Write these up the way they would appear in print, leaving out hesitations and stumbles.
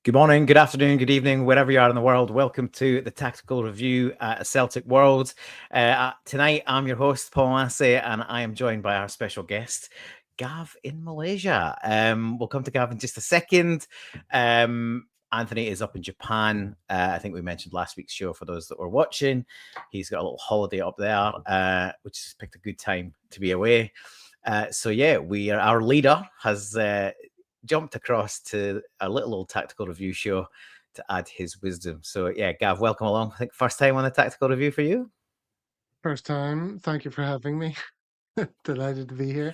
Good morning, good afternoon, good evening, wherever you are in the world. Welcome to the Tactical Review at Celtic World. Tonight, I'm your host, Paul Massey, and I am joined by our special guest, Gav in Malaysia. We'll come to Gav in just a second. Anthony is up in Japan. I think we mentioned last week's show for those that were watching. He's got a little holiday up there, which has picked a good time to be away. Our leader has jumped across to a little old tactical review show to add his wisdom. So yeah, Gav, welcome along. I think first time on the tactical review for you. First time. Thank you for having me. Delighted to be here.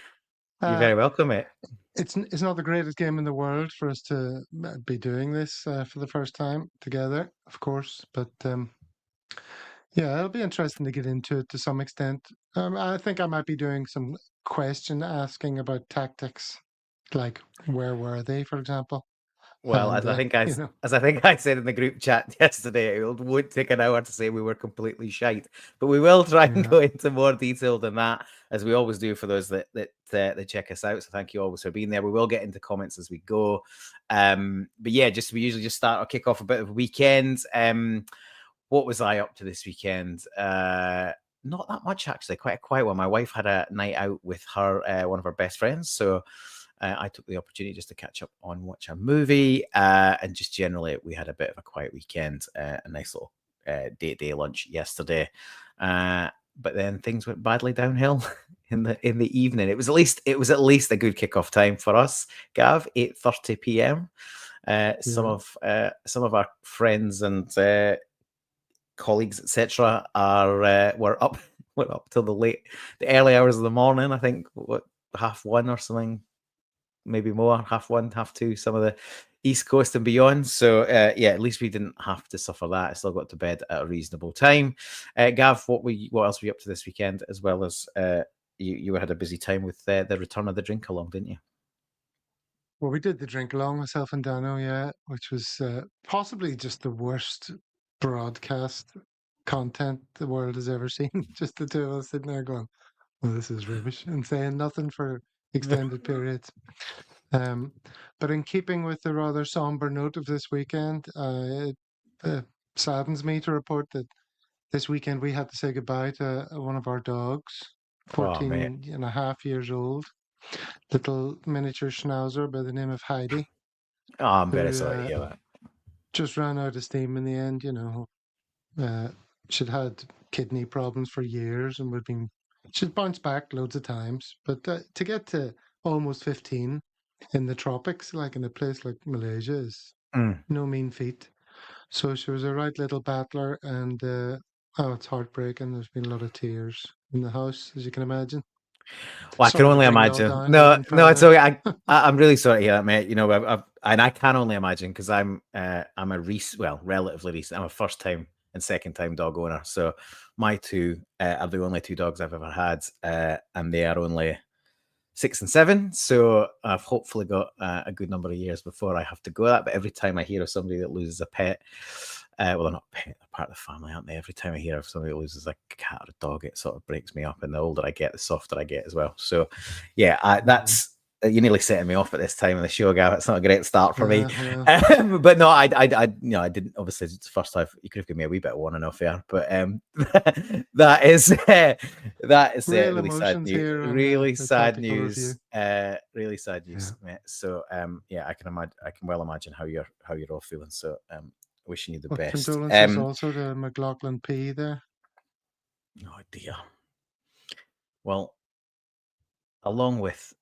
You're very welcome, mate. It's not the greatest game in the world for us to be doing this for the first time together, of course. But yeah, it'll be interesting to get into it to some extent. I think I might be doing some question asking about tactics, like where were they, for example. Well, And as I think I said in the group chat yesterday, it would take an hour to say we were completely shite, but we will try and go into more detail than that, as we always do for those that check us out. So thank you always for being there. We will get into comments as we go, but yeah, we usually just start or kick off a bit of weekends. What was I up to this weekend? Not that much actually. Quite a quiet one. My wife had a night out with her one of her best friends, so. I took the opportunity just to catch up on watch a movie, and just generally we had a bit of a quiet weekend, a nice little day lunch yesterday, but then things went badly downhill in the evening. It was at least a good kickoff time for us, Gav. 8:30 p.m. Some of our friends and colleagues, etc., were up till the early hours of the morning. I think 1:30 or something. Maybe more, 1:30, 2:30, some of the East Coast and beyond. So, at least we didn't have to suffer that. I still got to bed at a reasonable time. Gav, what else were you up to this weekend, as well as you had a busy time with the return of the drink along, didn't you? Well, we did the drink along, myself and Dano, which was possibly just the worst broadcast content the world has ever seen. Just the two of us sitting there going, well, this is rubbish, and saying nothing for extended periods. But in keeping with the rather somber note of this weekend, it saddens me to report that this weekend we had to say goodbye to one of our dogs, 14 and a half years old, little miniature schnauzer by the name of Heidi. Oh, I'm very sorry to hear that. Just ran out of steam in the end, she'd had kidney problems for years and she'd bounced back loads of times. But to get to almost 15 in the tropics, like in a place like Malaysia, is no mean feat. So she was a right little battler, and it's heartbreaking. There's been a lot of tears in the house, as you can imagine. Well, I can only imagine. No, it's okay. I'm really sorry to hear that, mate. And I can only imagine, because I'm relatively recent. I'm a first time and second time dog owner. So my two are the only two dogs I've ever had, and they are only 6 and 7. So I've hopefully got a good number of years before I have to go that. But every time I hear of somebody that loses a pet, well, they're not a pet, they're part of the family, aren't they? Every time I hear of somebody that loses a cat or a dog, it sort of breaks me up. And the older I get, the softer I get as well. So yeah, that's you're nearly setting me off at this time of the show, Gav. It's not a great start for me. But no, I didn't. Obviously, it's the first time. You could have given me a wee bit of warning off here, but that is really sad news. Really sad news. Really sad news, mate. So I can well imagine how you're all feeling. So wishing you the best. Condolences also to McLaughlin P there. Oh dear. Well, along with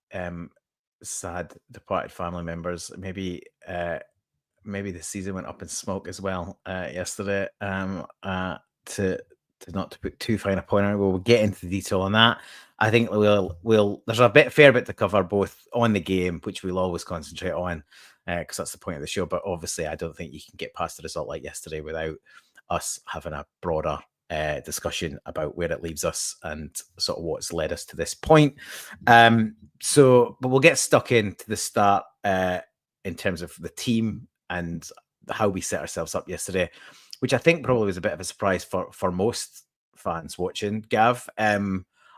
sad departed family members, maybe the season went up in smoke as well yesterday. To not to put too fine a point on it, we'll get into the detail on that. I think we'll there's a fair bit to cover, both on the game, which we'll always concentrate on, because that's the point of the show. But obviously, I don't think you can get past a result like yesterday without us having a broader discussion about where it leaves us and sort of what's led us to this point. But we'll get stuck into the start in terms of the team and how we set ourselves up yesterday, which I think probably was a bit of a surprise for most fans watching, Gav.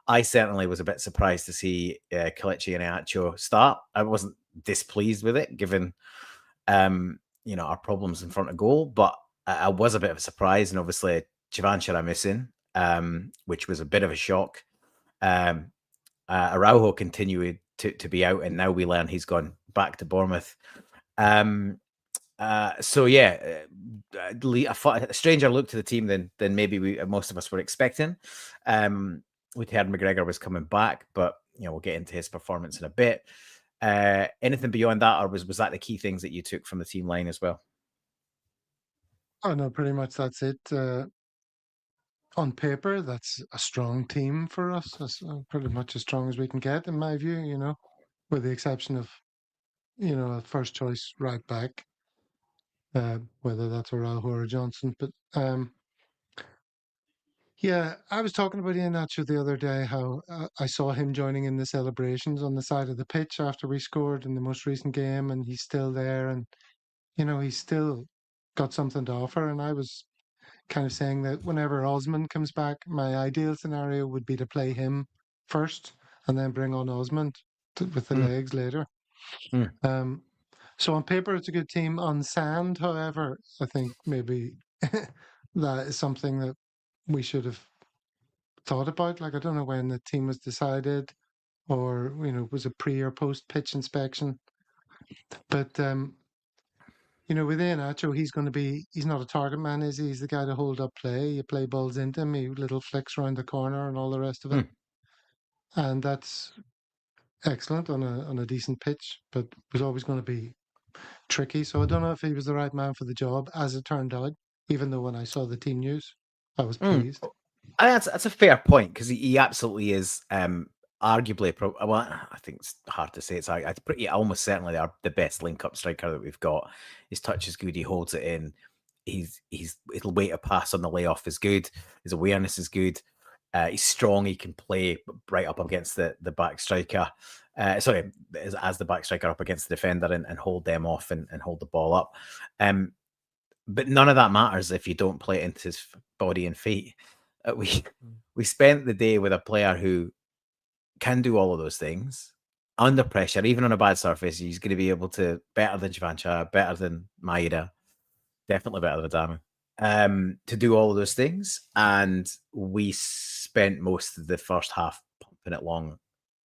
I certainly was a bit surprised to see Kelechi Iheanacho start. I wasn't displeased with it, given our problems in front of goal. But I was a bit of a surprise, and obviously Chivanchara missing, which was a bit of a shock. Araujo continued to be out, and now we learn he's gone back to Bournemouth. So yeah, a stranger look to the team than maybe most of us were expecting. We'd heard McGregor was coming back, but we'll get into his performance in a bit. Anything beyond that, or was that the key things that you took from the team line as well? Oh no, pretty much that's it. On paper, that's a strong team for us. That's pretty much as strong as we can get, in my view. With the exception of a first choice right back, whether that's Araujo or Johnson. But yeah, I was talking about Iheanacho the other day, how I saw him joining in the celebrations on the side of the pitch after we scored in the most recent game, and he's still there, and he's still got something to offer. And I was kind of saying that whenever Osman comes back, my ideal scenario would be to play him first and then bring on Osman with the Mm, legs later. mm, Um, so on paper, it's a good team. On sand, however, I think maybe that is something that we should have thought about. Like, I don't know when the team was decided, or was it pre or post pitch inspection. But with Iheanacho, he's not a target man, is he? He's the guy to hold up play. You play balls into him, he little flicks around the corner and all the rest of it. mm. And that's excellent on a decent pitch, but was always going to be tricky. So I don't know if he was the right man for the job, as it turned out, even though when I saw the team news, I was pleased. I think that's a fair point, because he absolutely is arguably. Well, I think it's hard to say. It's pretty almost certainly the best link-up striker that we've got. His touch is good. He holds it in. He'll wait a pass on the layoff is good. His awareness is good. He's strong. He can play right up against the back striker. Sorry, as the back striker up against the defender and hold them off and hold the ball up. But none of that matters if you don't play it into his body and feet. We spent the day with a player who can do all of those things under pressure, even on a bad surface. He's going to be able to better than Javancha, better than Maeda, definitely better than Adama, to do all of those things. And we spent most of the first half pumping it long,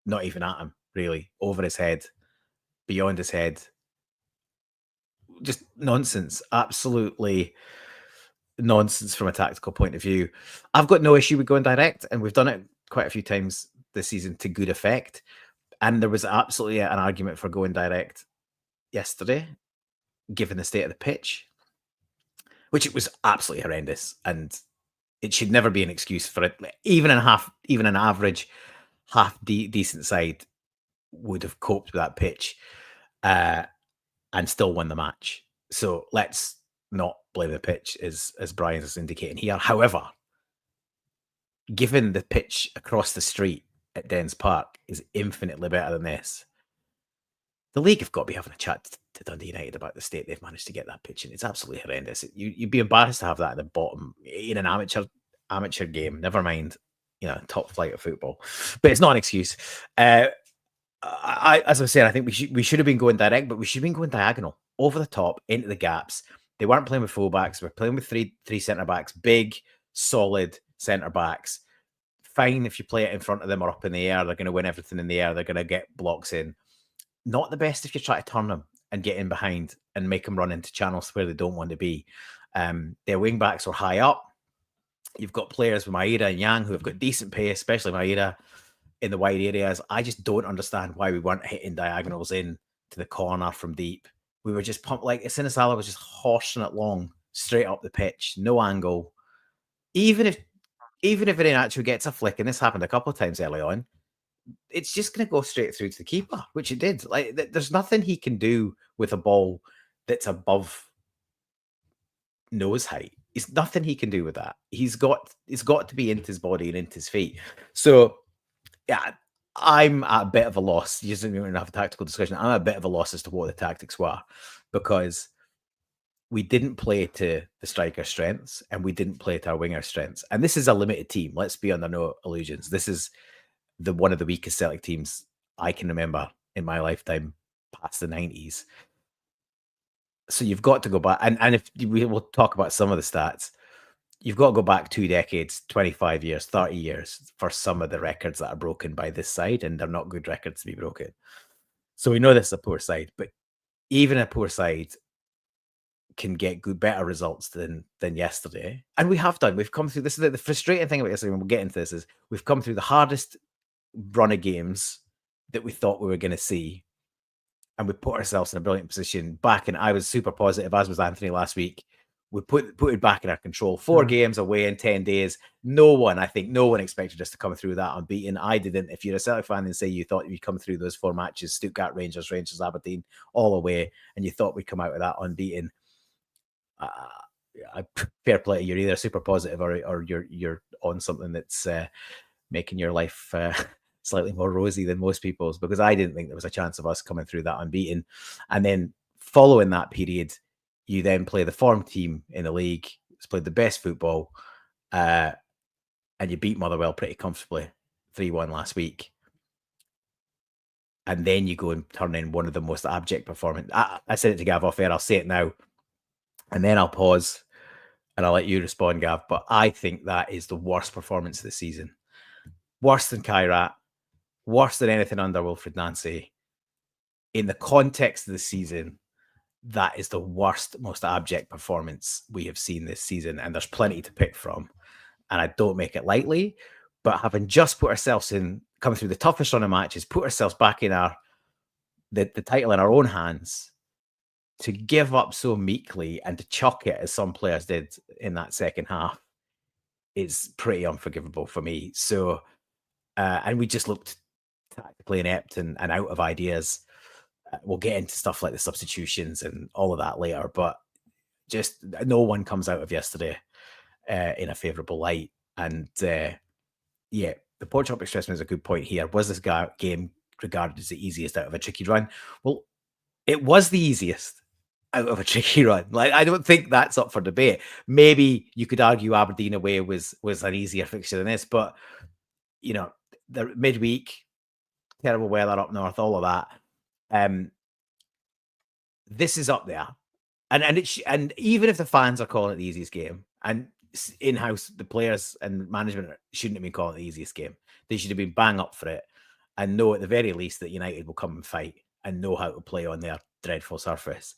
not even at him, really, over his head, beyond his head. Just nonsense, absolutely nonsense from a tactical point of view. I've got no issue with going direct, and we've done it quite a few times this season to good effect. And there was absolutely an argument for going direct yesterday, given the state of the pitch, which it was absolutely horrendous, and it should never be an excuse for it. Even an average half decent side would have coped with that pitch and still won the match. So let's not blame the pitch, as Brian is indicating here. However, given the pitch across the street at Dens Park is infinitely better than this, the league have got to be having a chat to Dundee United about the state they've managed to get that pitch in. It's absolutely horrendous. You'd be embarrassed to have that at the bottom in an amateur game. Never mind, top flight of football. But it's not an excuse. As I was saying, I think we should have been going direct, but we should have been going diagonal, over the top, into the gaps. They weren't playing with fullbacks. We're playing with three centre backs, big, solid centre backs. Fine if you play it in front of them or up in the air. They're going to win everything in the air. They're going to get blocks in. Not the best if you try to turn them and get in behind and make them run into channels where they don't want to be. Their wing backs are high up. You've got players with Maeda and Yang who have got decent pace, especially Maeda in the wide areas. I just don't understand why we weren't hitting diagonals in to the corner from deep. We were just pumped, like Sinisala was just horsing it long, straight up the pitch, no angle. Even if it actually gets a flick, and this happened a couple of times early on, it's just going to go straight through to the keeper, which it did. Like, there's nothing he can do with a ball that's above nose height. It's nothing he can do with that. It's got to be into his body and into his feet. So, yeah, I'm at a bit of a loss. You didn't even have a tactical discussion. I'm at a bit of a loss as to what the tactics were, because we didn't play to the striker strengths and we didn't play to our winger strengths. And this is a limited team. Let's be under no illusions. This is one of the weakest Celtic teams I can remember in my lifetime, past the 90s. So you've got to go back, and if we will talk about some of the stats, you've got to go back 2 decades, 25 years, 30 years for some of the records that are broken by this side, and they're not good records to be broken. So we know this is a poor side, but even a poor side can get better results than yesterday. And we have done. We've come through this. Is the frustrating thing about this, and we'll get into this, is we've come through the hardest run of games that we thought we were going to see. And we put ourselves in a brilliant position back. And I was super positive, as was Anthony last week. We put it back in our control. 4 games away in 10 days. No one expected us to come through that unbeaten. I didn't. If you're a Celtic fan and say you thought you'd come through those 4 matches, Stuttgart, Rangers, Aberdeen, all away, and you thought we'd come out of that unbeaten, fair play to you. You're either super positive or you're on something that's making your life slightly more rosy than most people's, because I didn't think there was a chance of us coming through that unbeaten. And then following that period, you then play the form team in the league. It's played the best football, and you beat Motherwell pretty comfortably, 3-1 last week. And then you go and turn in one of the most abject performances. I said it to Gav off air. I'll say it now, and then I'll pause and I'll let you respond, Gav. But I think that is the worst performance of the season. Worse than Kairat, worse than anything under Wilfried Nancy. In the context of the season, that is the worst, most abject performance we have seen this season. And there's plenty to pick from. And I don't make it lightly. But having just put ourselves in, come through the toughest run of matches, put ourselves back in the title in our own hands, to give up so meekly and to chuck it as some players did in that second half is pretty unforgivable for me. So, and we just looked tactically inept and out of ideas. We'll get into stuff like the substitutions and all of that later, but just no one comes out of yesterday in a favourable light. And yeah, the Pork Chop Expressman is a good point here. Was this game regarded as the easiest out of a tricky run? Well, it was the easiest out of a tricky run. Like, I don't think that's up for debate. Maybe you could argue Aberdeen away was an easier fixture than this, but you know, the midweek, terrible weather up north, all of that. This is up there, and even if the fans are calling it the easiest game, and in-house the players and management shouldn't have been calling it the easiest game, they should have been bang up for it, and know at the very least that United will come and fight and know how to play on their dreadful surface.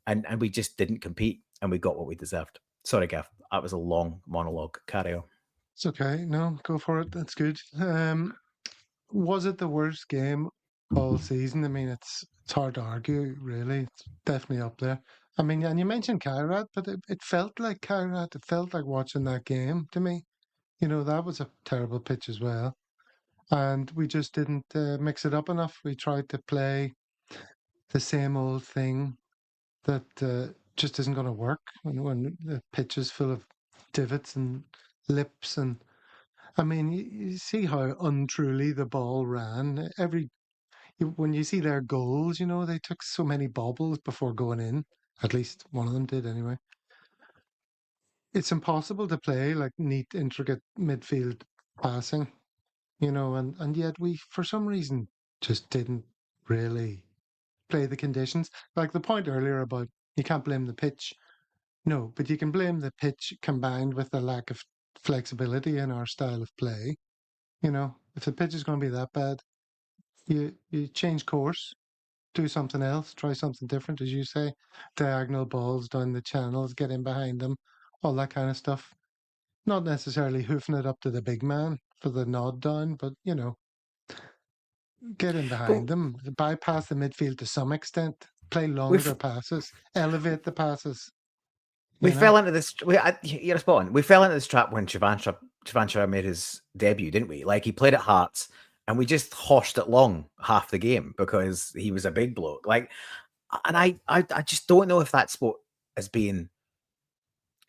And we just didn't compete, and we got what we deserved. Sorry, Gav, that was a long monologue. Carry on. It's okay. No, go for it. That's good. Was it the worst game all season? I mean, it's hard to argue, really. It's definitely up there. I mean, and you mentioned Kairat, but it felt like Kairat. It felt like watching that game to me. You know, that was a terrible pitch as well. And we just didn't mix it up enough. We tried to play the same old thing that just isn't going to work when the pitch is full of divots and lips. And I mean, you see how untruly the ball ran. When you see their goals, you know, they took so many bobbles before going in. At least one of them did anyway. It's impossible to play like neat, intricate midfield passing, you know, and yet we, for some reason, just didn't really play the conditions. Like the point earlier about you can't blame the pitch. No, but you can blame the pitch combined with the lack of flexibility in our style of play. You know, if the pitch is going to be that bad, you change course, do something else, try something different, as you say, diagonal balls down the channels, get in behind them, all that kind of stuff. Not necessarily hoofing it up to the big man for the nod down, but you know, get in behind But them, bypass the midfield to some extent, play longer we've passes, elevate the passes. we You know, fell into this. You're spot on. We fell into this trap when Chavantra made his debut, didn't we? Like, he played at Hearts, and we just horsed it long half the game because he was a big bloke. Like, and I just don't know if that's what has been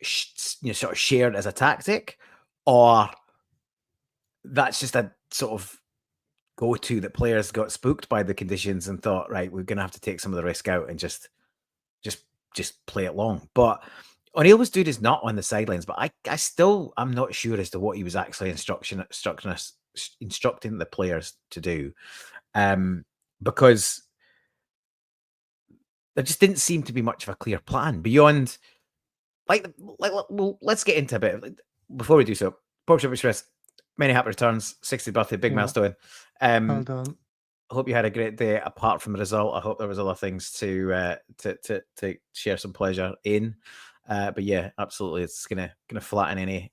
sort of shared as a tactic, or that's just a sort of go-to that players got spooked by the conditions and thought, right, we're going to have to take some of the risk out and just play it long. But O'Neill was doing his nut on the sidelines, but I still I'm not sure as to what he was actually instructing the players to do, because there just didn't seem to be much of a clear plan beyond, well, let's get into a bit. Before we do so, Porkchop Express, many happy returns, 60th birthday, big milestone. Well done. I hope you had a great day. Apart from the result, I hope there was other things to share some pleasure in. But yeah, absolutely, it's gonna flatten any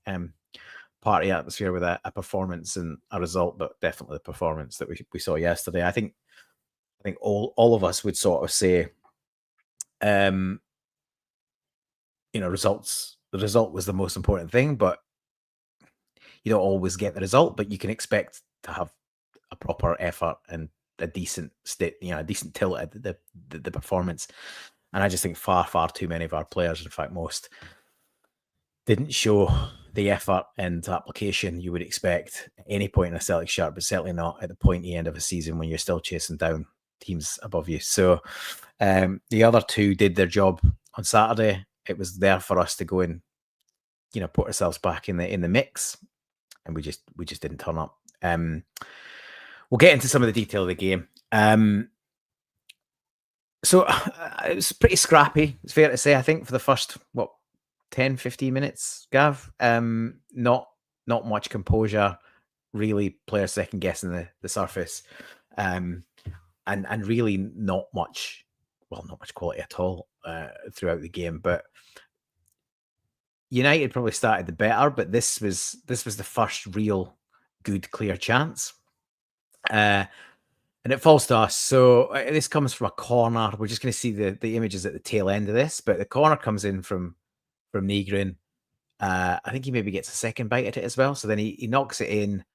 party atmosphere with a performance and a result, but definitely the performance that we saw yesterday. I think all of us would sort of say, results. The result was the most important thing, but you don't always get the result. But you can expect to have a proper effort and a decent a decent tilt at the performance. And I just think far too many of our players, in fact most, didn't show the effort and application you would expect at any point in a Celtic shirt, but certainly not at the pointy end of a season when you're still chasing down teams above you. So the other two did their job on Saturday. It was there for us to go and put ourselves back in the mix, and we just didn't turn up. We'll get into some of the detail of the game. So it was pretty scrappy, it's fair to say, I think, for the first 10, 15 minutes, Gav. Not much composure, really, players second guessing the surface. And really not much quality at all throughout the game. But United probably started the better, but this was the first real good clear chance. And it falls to us. So this comes from a corner. We're just going to see the images at the tail end of this, but the corner comes in from Negrin. I think he maybe gets a second bite at it as well. So then he knocks it in.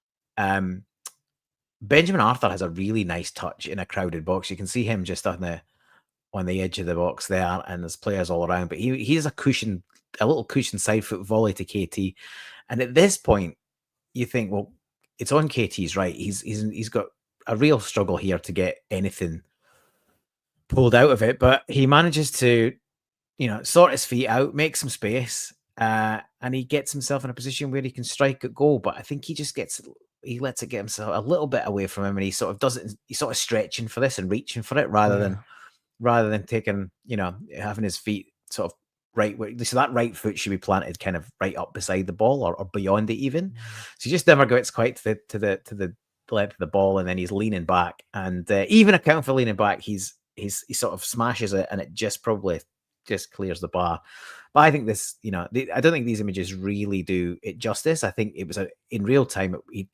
Benjamin Arthur has a really nice touch in a crowded box. You can see him just on the edge of the box there, and there's players all around. But he has a little cushion side foot volley to KT. And at this point, you think, well, it's on KT's right. He's got a real struggle here to get anything pulled out of it, but he manages to, sort his feet out, make some space, and he gets himself in a position where he can strike a goal. But I think he lets it get himself a little bit away from him, and he's sort of stretching for this and reaching for it rather than taking, having his feet sort of right where, so that right foot should be planted kind of right up beside the ball or beyond it even. So he just never gets quite to the length of the ball, and then he's leaning back, and even account for leaning back, he sort of smashes it, and it probably clears the bar. But I think this, I don't think these images really do it justice. I think it was in real time. He'd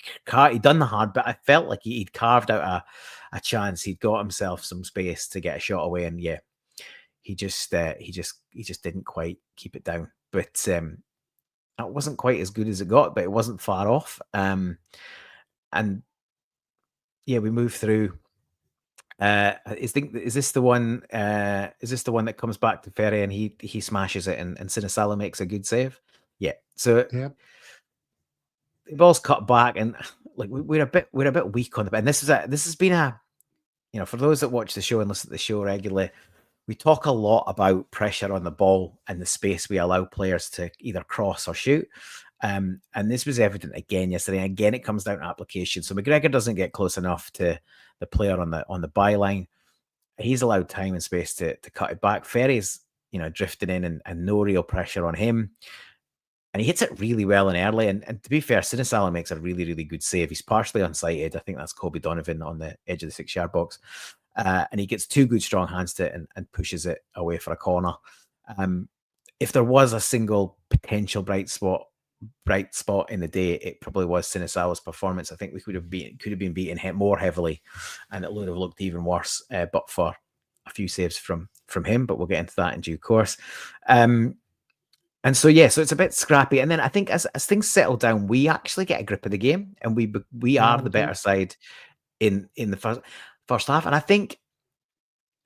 done the hard, but I felt like he'd carved out a chance. He'd got himself some space to get a shot away, and yeah, he just didn't quite keep it down. But it wasn't quite as good as it got, but it wasn't far off. And yeah, we move through. Is this the one? Is this the one that comes back to Ferry and he smashes it and Sinisala makes a good save? Yeah. So yep. The ball's cut back, and like we're a bit weak on the. And this has been for those that watch the show and listen to the show regularly, we talk a lot about pressure on the ball and the space we allow players to either cross or shoot. And this was evident again yesterday. And again, it comes down to application. So McGregor doesn't get close enough to the player on the byline. He's allowed time and space to cut it back. Ferry's, drifting in and no real pressure on him. And he hits it really well and early. And to be fair, Sinisala makes a really, really good save. He's partially unsighted. I think that's Kobe Donovan on the edge of the 6-yard box. And he gets two good strong hands to it and pushes it away for a corner. If there was a single potential bright spot in the day, it probably was Sinisala's performance. I think we could have been beaten more heavily, and it would have looked even worse, but for a few saves from him. But we'll get into that in due course. And so so it's a bit scrappy. And then I think as things settle down, we actually get a grip of the game, and we are the better side in the first half. And I think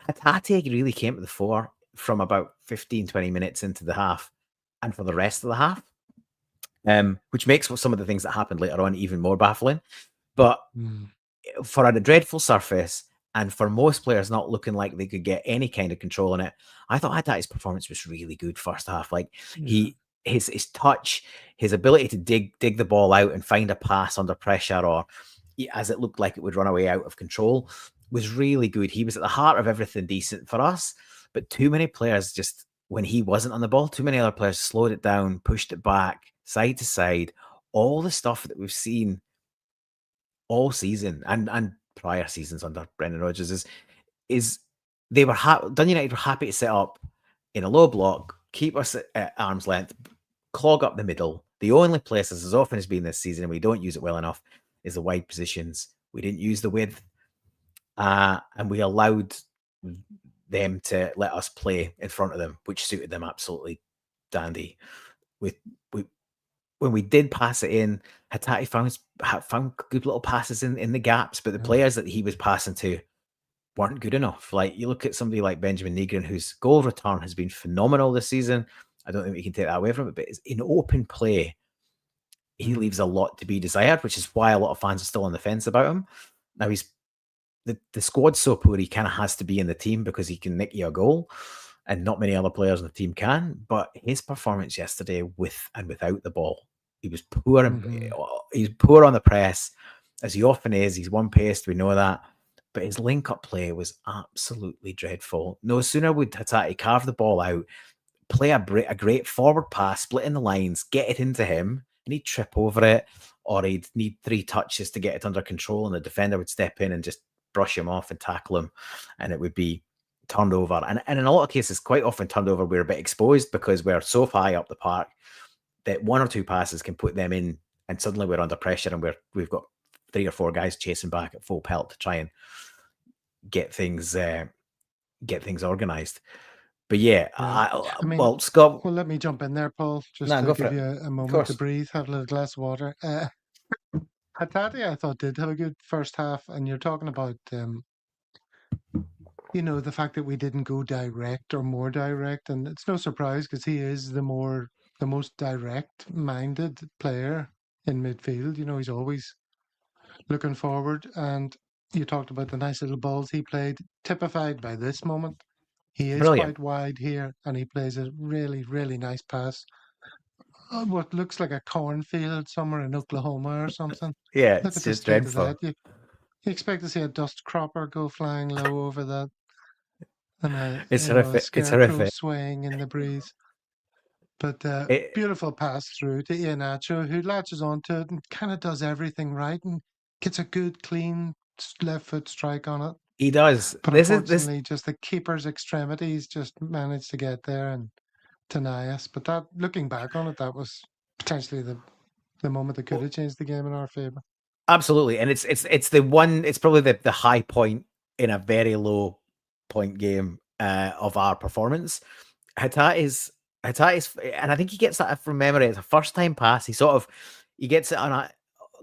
Hatate really came to the fore from about 15-20 minutes into the half, and for the rest of the half. Which makes some of the things that happened later on even more baffling. But for a dreadful surface, and for most players not looking like they could get any kind of control in it, I thought Hatate's performance was really good first half. Like his touch, his ability to dig the ball out and find a pass under pressure, or as it looked like it would run away out of control, was really good. He was at the heart of everything decent for us. but too many players just, when he wasn't on the ball, too many other players slowed it down, pushed it back, side to side. All the stuff that we've seen all season and prior seasons under Brendan Rodgers is they were Dundee United were happy to set up in a low block, keep us at arm's length, clog up the middle. The only places, as often as been this season, and we don't use it well enough, is the wide positions. We didn't use the width, and we allowed them to let us play in front of them, which suited them absolutely dandy. When we did pass it in, Hatate found good little passes in the gaps, but the players that he was passing to weren't good enough. Like, you look at somebody like Benjamin Negrin, whose goal return has been phenomenal this season. I don't think we can take that away from it, but in open play, he leaves a lot to be desired, which is why a lot of fans are still on the fence about him. Now, the squad's so poor, he kind of has to be in the team because he can nick you a goal, and not many other players on the team can. But his performance yesterday, with and without the ball, he was poor. He's poor on the press, as he often is. He's one-paced, we know that. But his link-up play was absolutely dreadful. No sooner would Hatate carve the ball out, play a great forward pass, split in the lines, get it into him, and he'd trip over it, or he'd need 3 touches to get it under control, and the defender would step in and just brush him off and tackle him, and it would be turned over. And in a lot of cases, quite often turned over, we're a bit exposed because we're so high up the park that 1 or 2 passes can put them in, and suddenly we're under pressure, and we've got 3 or 4 guys chasing back at full pelt to try and get things organized. But well, Scott. Well, let me jump in there, Paul, just No, to give you a moment to breathe, have a little glass of water. Hatate, I thought, did have a good first half, and you're talking about, the fact that we didn't go direct or more direct, and it's no surprise because he is the most direct-minded player in midfield. He's always looking forward, and you talked about the nice little balls he played, typified by this moment. He is quite wide here, and he plays a really, really nice pass. What looks like a cornfield somewhere in Oklahoma or something. Yeah, Look it's at the just state dreadful. of that. You expect to see a dust cropper go flying low over that, and a scarecrow swaying in the breeze. But beautiful pass through to Iheanacho, who latches onto it and kind of does everything right and gets a good, clean left foot strike on it. He does. But unfortunately, just the keeper's extremities just managed to get there and deny us. But that, looking back on it, that was potentially the moment that could have changed the game in our favour. Absolutely, and it's the one. It's probably the high point in a very low point game of our performance. Hatate's, and I think he gets that from memory. It's a first time pass. He gets it on a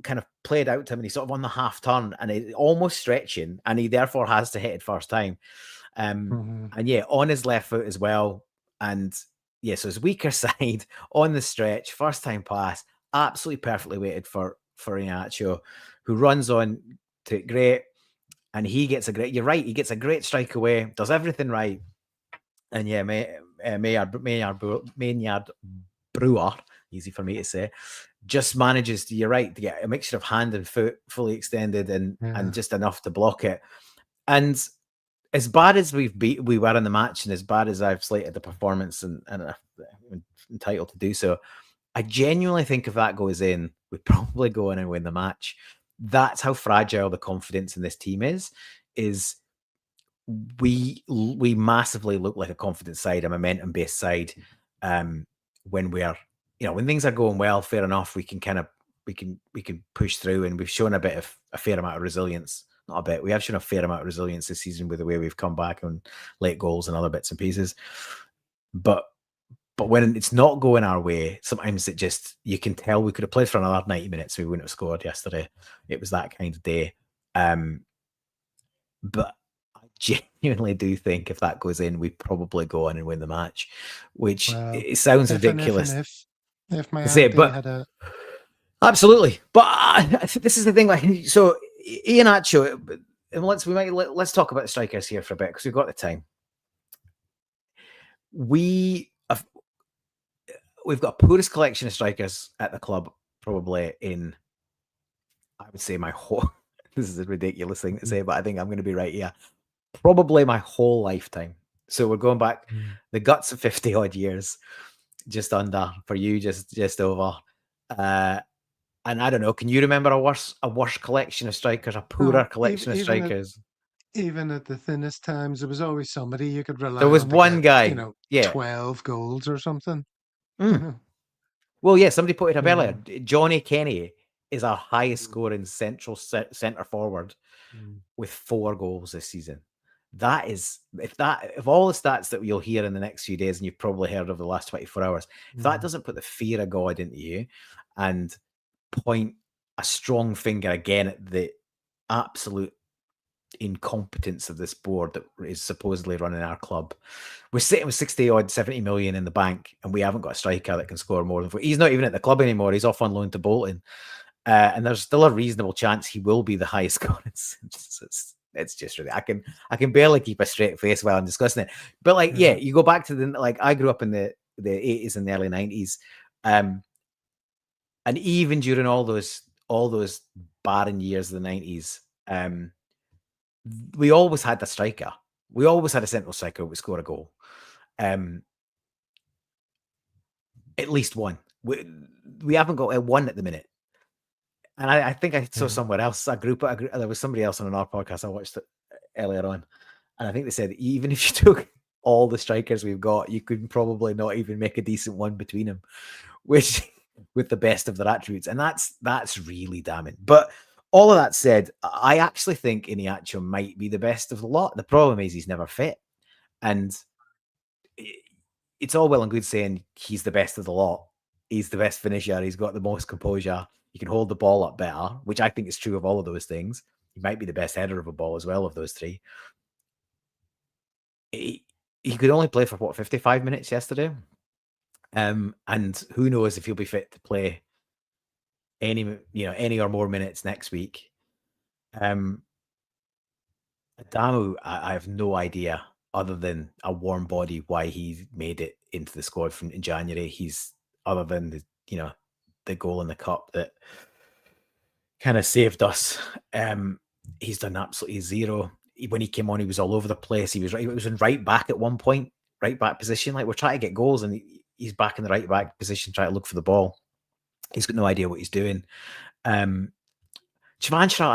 kind of played out to him, and he's sort of on the half turn, and it's almost stretching, and he therefore has to hit it first time. And on his left foot as well, and so his weaker side on the stretch, first time pass, absolutely perfectly weighted for Iheanacho, who runs on to great, and he gets a great. You're right, he gets a great strike away, does everything right, and Maynard Brewer, easy for me to say, just manages to, you're right, to get a mixture of hand and foot fully extended and just enough to block it. And as bad as we were in the match, and as bad as I've slated the performance, and I'm entitled to do so, I genuinely think if that goes in, we probably go in and win the match. That's how fragile the confidence in this team is we massively look like a confident side, a momentum-based side. When we're, when things are going well, fair enough, we can push through, and we've shown a fair amount of resilience. Not a bit. We have shown a fair amount of resilience this season with the way we've come back on late goals and other bits and pieces. But when it's not going our way, sometimes you can tell we could have played for another 90 minutes. We wouldn't have scored yesterday. It was that kind of day. But I genuinely do think if that goes in, we probably go on and win the match, which it sounds ridiculous if my to say, but had a... absolutely. But this is the thing. Like, so Iheanacho, and let's talk about the strikers here for a bit because we've got the time. We've got poorest collection of strikers at the club, probably in, I would say, my whole. This is a ridiculous thing to say, but I think I'm going to be right here. Probably my whole lifetime. So we're going back the guts of 50 odd years, just under for you, just over. And I don't know, can you remember a worse collection of strikers, a poorer No, collection of strikers? even at the thinnest times, there was always somebody you could There rely was on to one get, guy, yeah. 12 goals or something. Mm. Well, yeah, somebody put it up earlier. Mm. Johnny Kenny is our highest Mm. scoring central centre forward Mm. with 4 goals this season. That is, if all the stats that you'll hear in the next few days, and you've probably heard over the last 24 hours, if that doesn't put the fear of God into you and point a strong finger again at the absolute incompetence of this board that is supposedly running our club. We're sitting with 60 odd 70 million in the bank, and we haven't got a striker that can score more than 4. He's not even at the club anymore. He's off on loan to Bolton. And there's still a reasonable chance he will be the highest scoring. It's just really, I can barely keep a straight face while I'm discussing it. But like, yeah, you go back to I grew up in the 80s and the early 90s. And even during all those barren years of the 90s, we always had a striker. We always had a central striker who would score a goal. At least one. We haven't got one at the minute. And I think I saw somewhere else, there was somebody else on our podcast I watched it earlier on. And I think they said, even if you took all the strikers we've got, you could probably not even make a decent one between them, which with the best of their attributes. And that's really damning. But all of that said, I actually think Iniacho might be the best of the lot. The problem is he's never fit. And it's all well and good saying he's the best of the lot. He's the best finisher. He's got the most composure. He can hold the ball up better, which I think is true of all of those things. He might be the best header of a ball as well of those three. He could only play for 55 minutes yesterday. And who knows if he'll be fit to play any or more minutes next week. Adamu, I have no idea other than a warm body why he made it into the squad in January. He's other than the goal in the cup that kind of saved us. He's done absolutely zero. When he came on, he was all over the place. He was in right back at one point, right back position. Like, we're trying to get goals, and he's back in the right back position, trying to look for the ball. He's got no idea what he's doing. Chavanchara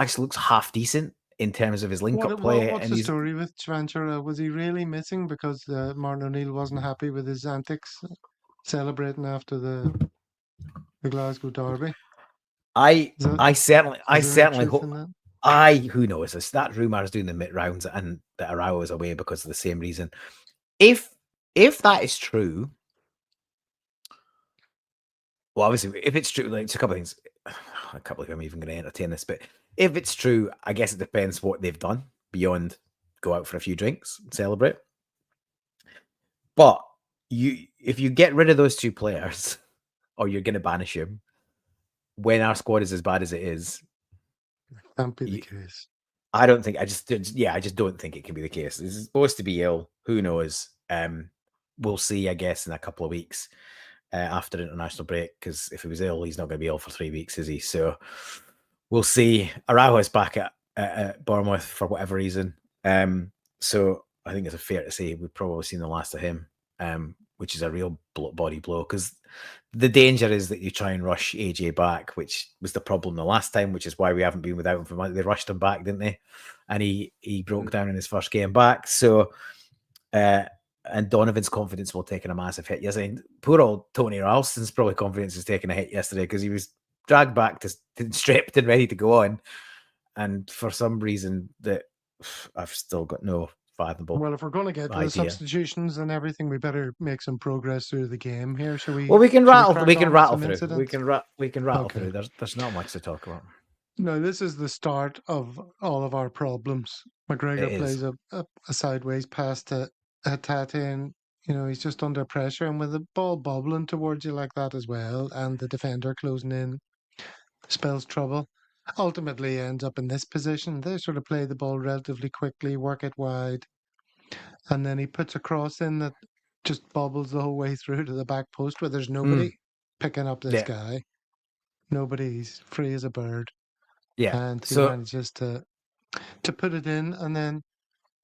actually looks half decent in terms of his link-up play. What's the story with Chavanchara? Was he really missing because Martin O'Neill wasn't happy with his antics celebrating after the Glasgow derby? I certainly hope. Who knows this? That rumor is doing the mid rounds, and that Araujo is away because of the same reason. If that is true, well, obviously, if it's true, like, it's a couple of things. I can't believe I'm even going to entertain this, but if it's true, I guess it depends what they've done beyond go out for a few drinks and celebrate. But if you get rid of those two players, or you're going to banish him, when our squad is as bad as it is, can't be the case. I just don't think it can be the case. It's supposed to be ill. Who knows? We'll see, I guess, in a couple of weeks after international break, because if he was ill, he's not going to be ill for 3 weeks, is he? So we'll see. Araujo is back at Bournemouth for whatever reason. So I think it's fair to say we've probably seen the last of him, which is a real body blow, because the danger is that you try and rush AJ back, which was the problem the last time, which is why we haven't been without him for months. They rushed him back, didn't they? And he broke down in his first game back. So, and Donovan's confidence will take a massive hit. You're saying poor old Tony Ralston's probably confidence is taking a hit yesterday because he was dragged back to stripped and ready to go on. And for some reason that I've still got no fathomable. Well, if we're going to get the substitutions and everything, we better make some progress through the game here. Shall we? Well, we can rattle through. Incidents? We can rattle through. There's not much to talk about. No, this is the start of all of our problems. McGregor plays a sideways pass to Tate, and he's just under pressure, and with the ball bobbling towards you like that as well, and the defender closing in spells trouble. Ultimately ends up in this position. They sort of play the ball relatively quickly, work it wide, and then he puts a cross in that just bobbles the whole way through to the back post where there's nobody picking up this guy. Nobody's free as a bird. Yeah. And he manages to put it in, and then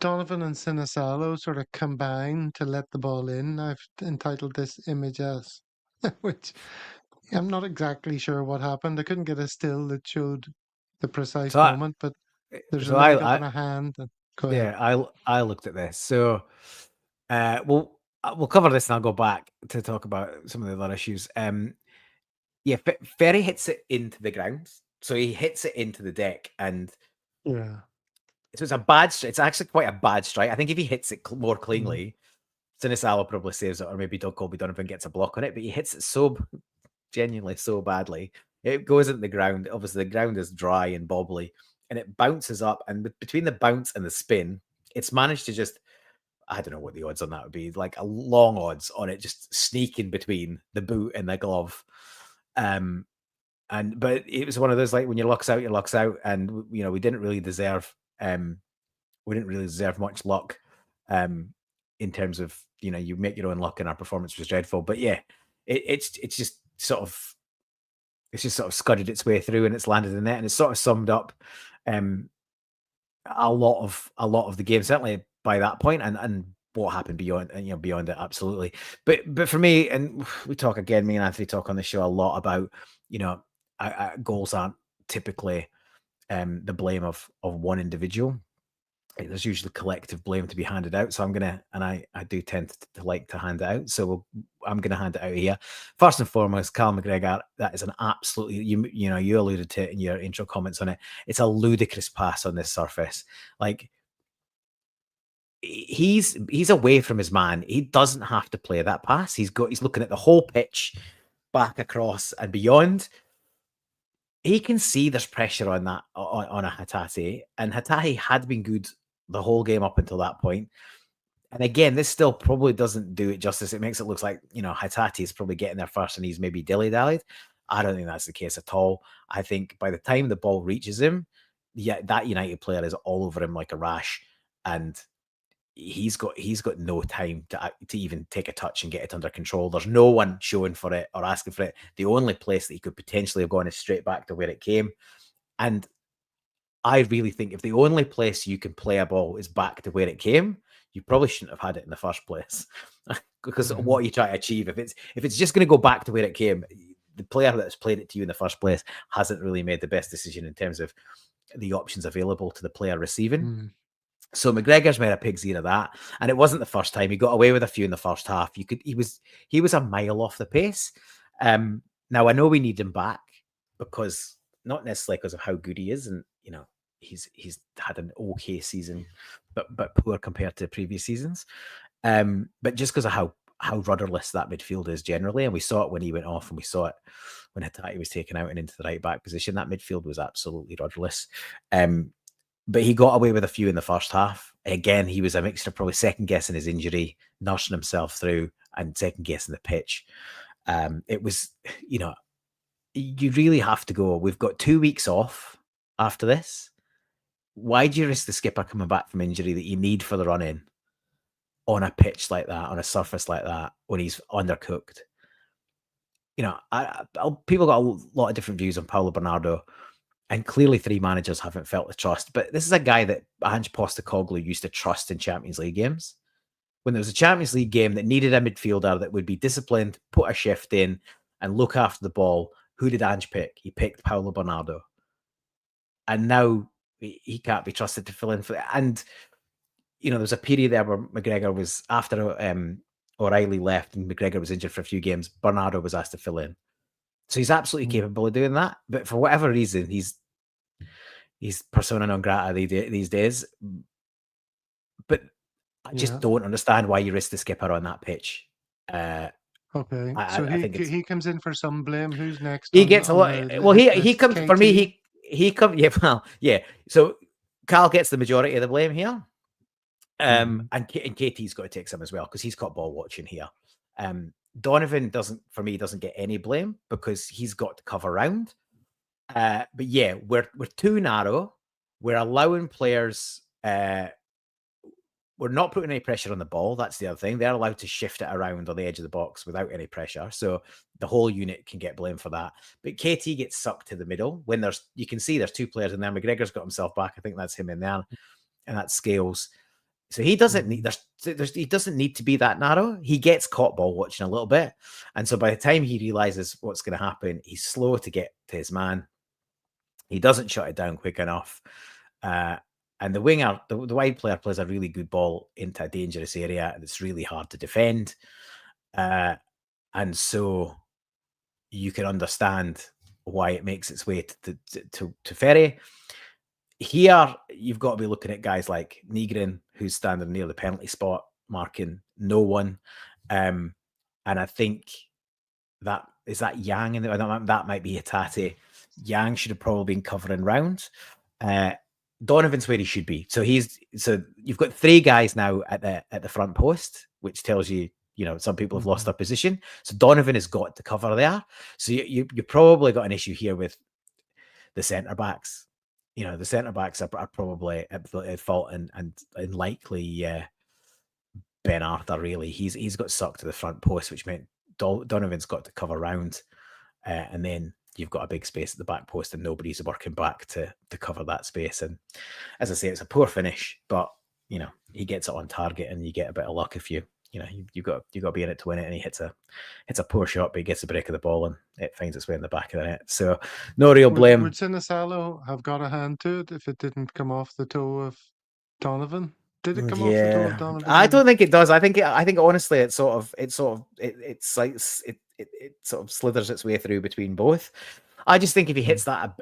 Donovan and Sinisalo sort of combine to let the ball in. I've entitled this image as, which I'm not exactly sure what happened. I couldn't get a still that showed the precise So moment, but there's a so leg up I and a hand. Go ahead. yeah, I looked at this. So we'll cover this and I'll go back to talk about some of the other issues. Yeah, Ferry hits it into the ground. So he hits it into the deck, and Yeah. so it's a bad. It's actually quite a bad strike. I think if he hits it more Mm. cleanly, Sinisalo probably saves it, or maybe Doug Colby Donovan gets a block on it. But he hits it so genuinely so badly, it goes into the ground. Obviously, the ground is dry and bobbly, and it bounces up. And between the bounce and the spin, it's managed to just. I don't know what the odds on that would be. Like a long odds on it just sneaking between the boot and the glove. But it was one of those, like, when your luck's out, your luck's out, and we didn't really deserve much luck in terms of you make your own luck, and our performance was dreadful. But yeah, it's just sort of scudded its way through, and it's landed in the net, and it's sort of summed up a lot of the game, certainly by that point, and what happened beyond, and beyond it, absolutely. But for me, and we talk again, me and Anthony talk on the show a lot about, goals aren't typically the blame of one individual. There's usually collective blame to be handed out. So I do tend to like to hand it out. So I'm gonna hand it out here. First and foremost, Cal McGregor, that is an absolutely, you alluded to it in your intro comments on it. It's a ludicrous pass on this surface. Like, he's away from his man. He doesn't have to play that pass. He's looking at the whole pitch, back, across, and beyond. He can see there's pressure on that on a Hatate, and Hatate had been good the whole game up until that point. And again, this still probably doesn't do it justice. It makes it look like, Hatate is probably getting there first and he's maybe dilly-dallied. I don't think that's the case at all. I think by the time the ball reaches him, yeah, that United player is all over him like a rash, and he's got no time to even take a touch and get it under control. There's no one showing for it or asking for it. The only place that he could potentially have gone is straight back to where it came. And I really think if the only place you can play a ball is back to where it came, you probably shouldn't have had it in the first place. Because what are you trying to achieve? If it's just going to go back to where it came, the player that's played it to you in the first place hasn't really made the best decision in terms of the options available to the player receiving. So McGregor's made a pig's ear of that, and it wasn't the first time. He got away with a few in the first half. He was a mile off the pace. Now I know we need him back, because not necessarily because of how good he is, and he's had an okay season, but poor compared to previous seasons. But just because of how rudderless that midfield is generally, and we saw it when he went off, and we saw it when Hatate was taken out and into the right back position. That midfield was absolutely rudderless. But he got away with a few in the first half. Again, he was a mixture, probably second guessing his injury, nursing himself through, and second guessing the pitch. It was, you really have to go. We've got 2 weeks off after this. Why do you risk the skipper coming back from injury that you need for the run in on a pitch like that, on a surface like that, when he's undercooked? People got a lot of different views on Paulo Bernardo. And clearly 3 managers haven't felt the trust. But this is a guy that Ange Postecoglou used to trust in Champions League games. When there was a Champions League game that needed a midfielder that would be disciplined, put a shift in, and look after the ball, who did Ange pick? He picked Paulo Bernardo. And now he can't be trusted to fill in for it. And, there was a period there where McGregor was, after O'Reilly left and McGregor was injured for a few games, Bernardo was asked to fill in. So he's absolutely capable of doing that. But for whatever reason, he's persona non grata these days. But I just don't understand why you risk the skipper on that pitch. Okay, I think he comes in for some blame. Who's next? He gets a lot. Well, he comes for me. He comes. Yeah, well, yeah. So Carl gets the majority of the blame here, and KT's got to take some as well, because he's got ball watching here. Donovan doesn't get any blame because he's got to cover round. But yeah, we're too narrow. We're allowing players. We're not putting any pressure on the ball. That's the other thing. They're allowed to shift it around on the edge of the box without any pressure. So the whole unit can get blamed for that. But KT gets sucked to the middle when you can see there's 2 players in there. McGregor's got himself back. I think that's him in there, and that's Scales. So he doesn't need he doesn't need to be that narrow. He gets caught ball watching a little bit, and so by the time he realizes what's going to happen, he's slow to get to his man. He doesn't shut it down quick enough, and the winger, the wide player, plays a really good ball into a dangerous area, and it's really hard to defend. And so you can understand why it makes its way to Ferry. Here, you've got to be looking at guys like Nygren, who's standing near the penalty spot, marking no one. And I think that is that Yang, and that might be Hatate. Yang should have probably been covering round. Donovan's where he should be. So you've got 3 guys now at the front post, which tells you, some people have lost their position. So Donovan has got to cover there. So you probably got an issue here with the centre backs. The centre backs are probably at fault, and likely Ben Arthur. Really, he's got sucked to the front post, which meant Donovan's got to cover round, and then you've got a big space at the back post, and nobody's working back to cover that space. And as I say, it's a poor finish, but he gets it on target, and you get a bit of luck if you've got to be in it to win it. And he hits a poor shot, but he gets a break of the ball, and it finds its way in the back of the net. So no real blame. Would Sinisalo have got a hand to it if it didn't come off the toe of Donovan? Did it come off the toe of Donovan? I don't think it does. I think honestly, it sort of slithers its way through between both. I just think if he hits that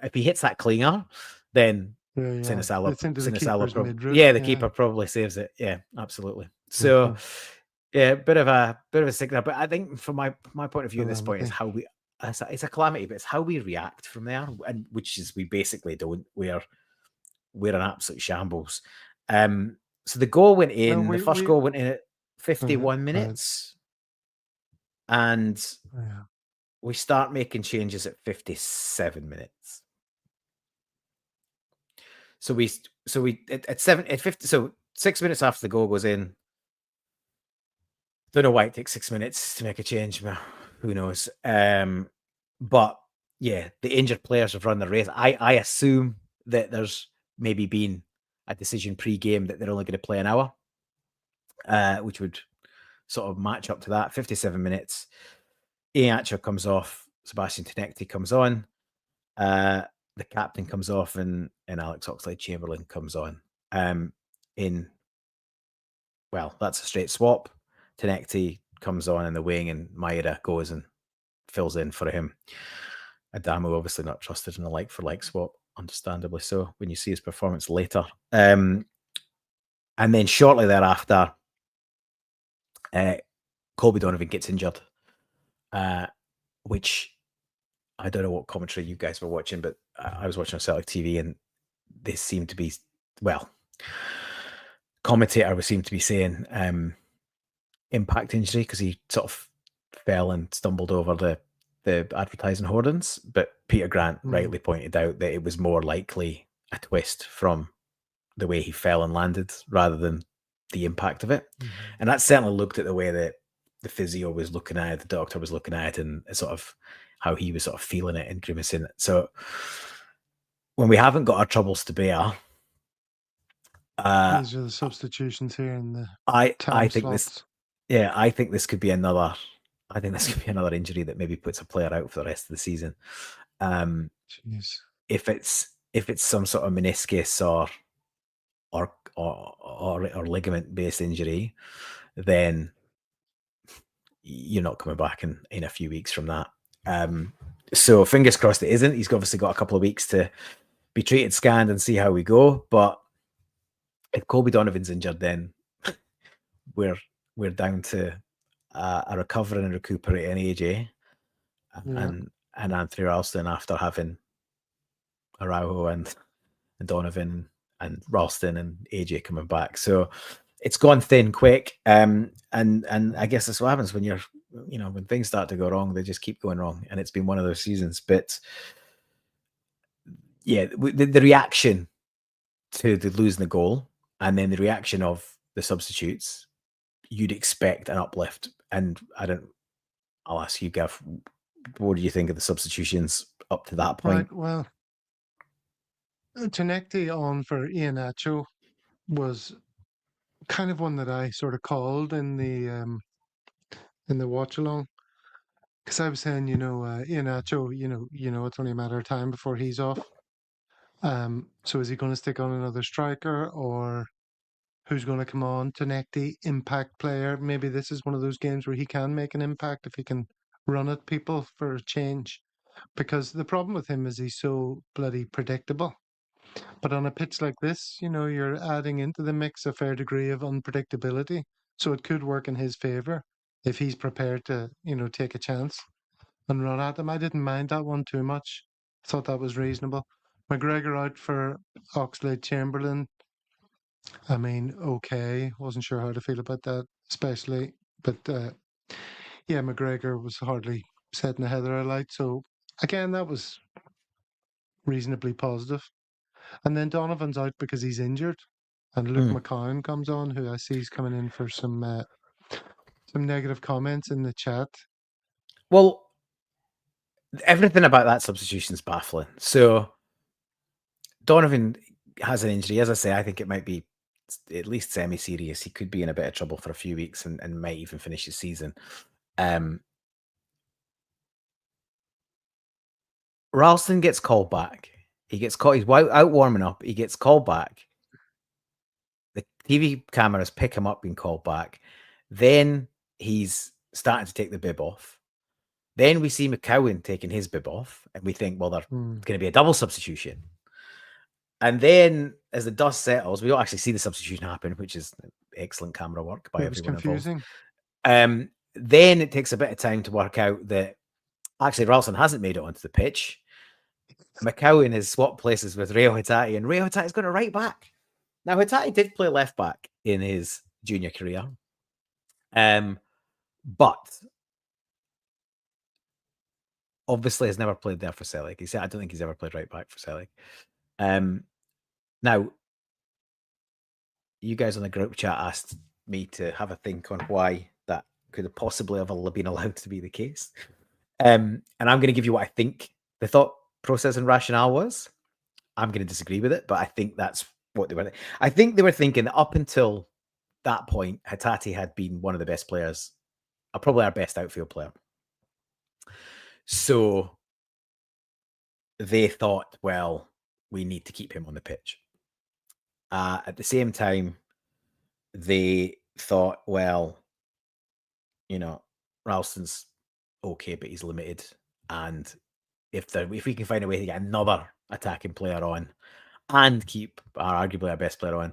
clinger, then Sinisalo, the keeper probably saves it. Yeah, absolutely. So bit of a signal. But I think from my point of view at this point is how it's a calamity, but it's how we react from there, and which is we basically don't. We're an absolute shambles. So the goal went in. The first goal went in at 51 minutes, and we start making changes at 57 minutes. So we at 50. So 6 minutes after the goal goes in. Don't know why it takes 6 minutes to make a change. Who knows? But yeah, the injured players have run the race. I assume that there's maybe been a decision pre-game that they're only going to play an hour, which would sort of match up to that. 57 minutes. Iacho comes off. Sebastian Tenecti comes on. The captain comes off, and Alex Oxlade-Chamberlain comes on. That's a straight swap. Tenecti comes on in the wing, and Maeda goes and fills in for him. Adamu obviously not trusted in a like-for-like swap, understandably so, when you see his performance later. And then shortly thereafter, Colby Donovan gets injured, which I don't know what commentary you guys were watching, but I was watching on Celtic TV, and they seemed to be, commentator seemed to be saying impact injury because he sort of fell and stumbled over the advertising hoardings, but Peter Grant rightly pointed out that it was more likely a twist from the way he fell and landed rather than the impact of it. And that certainly looked at the way that the physio was looking at it, the doctor was looking at it, and sort of how he was sort of feeling it and grimacing it. So when we haven't got our troubles to bear, these are the substitutions here in the I think slots. I think this could be another. I think this could be another injury that maybe puts a player out for the rest of the season. If it's some sort of meniscus or ligament based injury, then you're not coming back in a few weeks from that. So fingers crossed it isn't. He's obviously got a couple of weeks to be treated, scanned, and see how we go. But if Colby Donovan's injured, then we're down to a recovering and recuperating AJ and Anthony Ralston after having Araujo and Donovan and Ralston and AJ coming back. So it's gone thin quick. And I guess that's what happens when when things start to go wrong, they just keep going wrong. And it's been one of those seasons. But yeah, the reaction to the losing the goal and then the reaction of the substitutes, you'd expect an uplift. And I'll ask you, Gav, what do you think of the substitutions up to that point? Right, well, Tenecti on for Iheanacho was kind of one that I sort of called in the watch along. Because I was saying, Iheanacho, it's only a matter of time before he's off. So is he going to stick on another striker, or who's going to come on? Tonekti, impact player. Maybe this is one of those games where he can make an impact if he can run at people for a change. Because the problem with him is he's so bloody predictable. But on a pitch like this, you're adding into the mix a fair degree of unpredictability. So it could work in his favour if he's prepared to, take a chance and run at them. I didn't mind that one too much. Thought that was reasonable. McGregor out for Oxlade-Chamberlain. I mean, okay. Wasn't sure how to feel about that, especially. But yeah, McGregor was hardly setting a heather alight. So again, that was reasonably positive. And then Donovan's out because he's injured. And Luke McCown comes on, who I see is coming in for some negative comments in the chat. Well, everything about that substitution is baffling. So Donovan has an injury. As I say, I think it might be at least semi-serious. He could be in a bit of trouble for a few weeks and might even finish the season. Ralston gets called back. He's out warming up. He gets called back. The TV cameras pick him up being called back. Then he's starting to take the bib off. Then we see McCowan taking his bib off, and we think, well, there's going to be a double substitution. And then as the dust settles, we don't actually see the substitution happen, which is excellent camera work by everyone confusing. involved. Then it takes a bit of time to work out that actually Ralston hasn't made it onto the pitch. McCowan has swapped places with Reo Hatate, and Reo Hatate's going to right back. Now, Hatate did play left back in his junior career, but obviously has never played there for Celtic. He said, I don't think he's ever played right back for Celtic. Now, you guys on the group chat asked me to have a think on why that could have possibly ever been allowed to be the case. And I'm going to give you what I think the thought process and rationale was. I'm going to disagree with it, but I think that's what they were. I think they were thinking that up until that point, Hatate had been one of the best players, probably our best outfield player. So they thought, well, we need to keep him on the pitch. At the same time, they thought, well, Ralston's okay, but he's limited. And if we can find a way to get another attacking player on and keep arguably our best player on,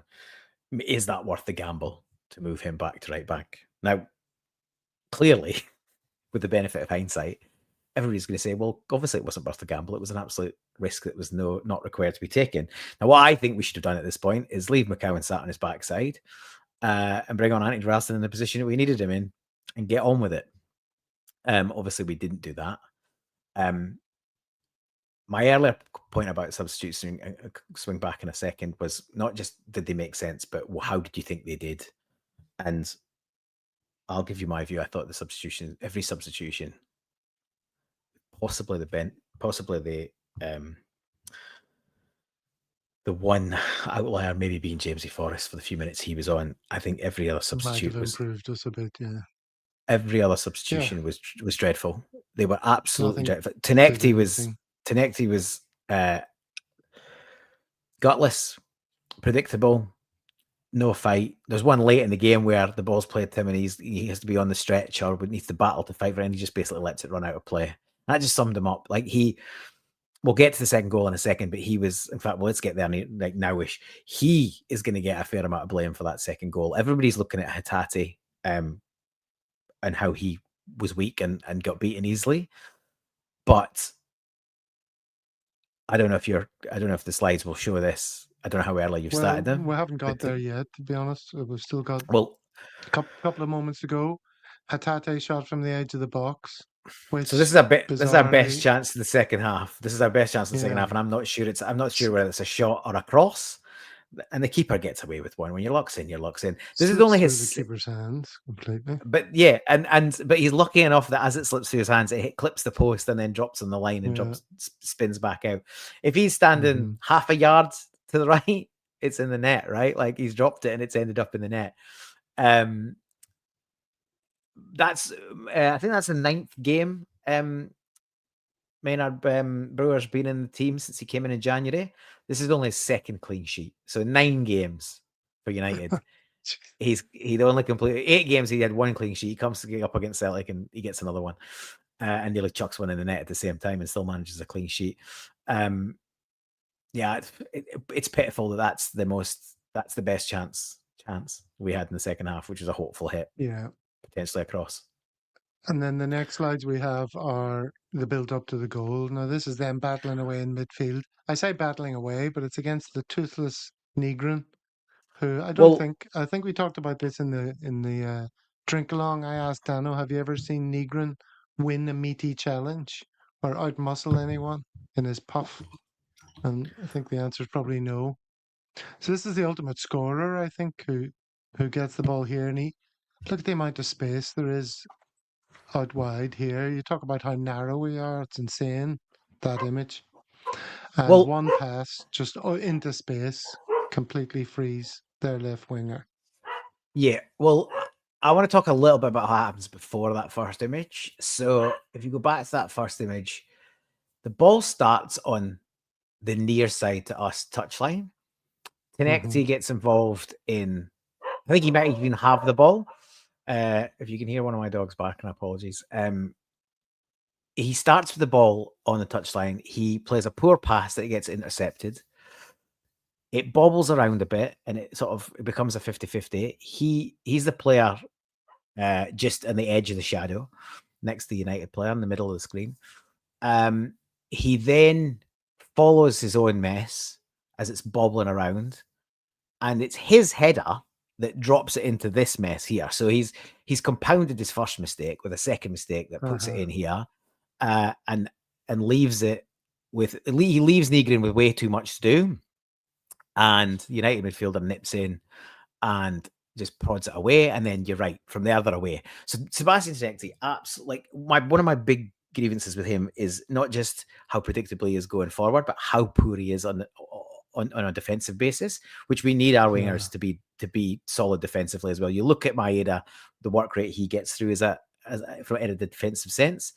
is that worth the gamble to move him back to right back? Now, clearly, with the benefit of hindsight, everybody's going to say, well, obviously it wasn't worth the gamble. It was an absolute risk that was not required to be taken. Now, what I think we should have done at this point is leave McCowan sat on his backside and bring on Anthony Ralston in the position that we needed him in and get on with it. Obviously, we didn't do that. My earlier point about substitutes, swing back in a second, was not just did they make sense, but how did you think they did? And I'll give you my view. I thought every substitution, possibly the one outlier maybe being Jamesy Forrest for the few minutes he was on. I think every other substitute might have improved us a bit, yeah. Every other substitution was dreadful. They were absolutely dreadful. Tonekti was gutless, predictable, no fight. There's one late in the game where the ball's played to him and he has to be on the stretch or needs to battle to fight for it, and he just basically lets it run out of play. That just summed him up. We'll get to the second goal in a second, but he was, in fact, well, let's get there nowish. He is going to get a fair amount of blame for that second goal. Everybody's looking at Hatate and how he was weak and got beaten easily. But I don't know if the slides will show this. I don't know how early you've started them. We haven't got there yet, to be honest. We've still got a couple of moments to go. Hatate shot from the edge of the box. So this is our best chance in the second half. This is our best chance in the second half, and I'm not sure whether it's a shot or a cross. And the keeper gets away with one. When you're locks in, you're locks in. This is only his keeper's hands completely. But yeah, but he's lucky enough that as it slips through his hands, it clips the post and then drops on the line and spins back out. If he's standing half a yard to the right, it's in the net, right? Like he's dropped it and it's ended up in the net. That's I think that's the 9th game. Maynard Brewer's been in the team since he came in January. This is only his 2nd clean sheet, so 9 games for United. He'd only completed 8 games. He had 1 clean sheet. He comes to get up against Celtic and he gets another one, and nearly chucks one in the net at the same time and still manages a clean sheet. Yeah, it's pitiful that's the best chance we had in the second half, which was a hopeful hit, potentially across. And then the next slides we have are the build up to the goal. Now this is them battling away in midfield. I say battling away, but it's against the toothless Negrin, who I think we talked about this in the drink along. I asked Dano, have you ever seen Negrin win a meaty challenge or outmuscle anyone in his puff? And I think the answer is probably no. So this is the ultimate scorer, I think, who gets the ball here, and look at the amount of space there is out wide here. You talk about how narrow we are; it's insane, that image. And one pass just into space completely frees their left winger. Yeah, well, I want to talk a little bit about what happens before that first image. So if you go back to that first image, the ball starts on the near side to us touchline. Tinecti gets involved in, I think he might even have the ball. If you can hear one of my dogs barking, apologies. He starts with the ball on the touchline. He plays a poor pass that gets intercepted. It bobbles around a bit and it becomes a 50-50. He's the player just on the edge of the shadow next to the United player in the middle of the screen. He then follows his own mess as it's bobbling around, and it's his header that drops it into this mess here. So he's compounded his first mistake with a second mistake that puts it in here, and leaves it with he leaves Negrin with way too much to do, and United midfielder nips in and just prods it away, and then you're right from there they're away. So Sebastian Tinecti, absolutely, one of my big grievances with him is not just how predictably he is going forward, but how poor he is on a defensive basis, which we need our wingers to be solid defensively as well. You look at Maeda, the work rate he gets through from in a defensive sense.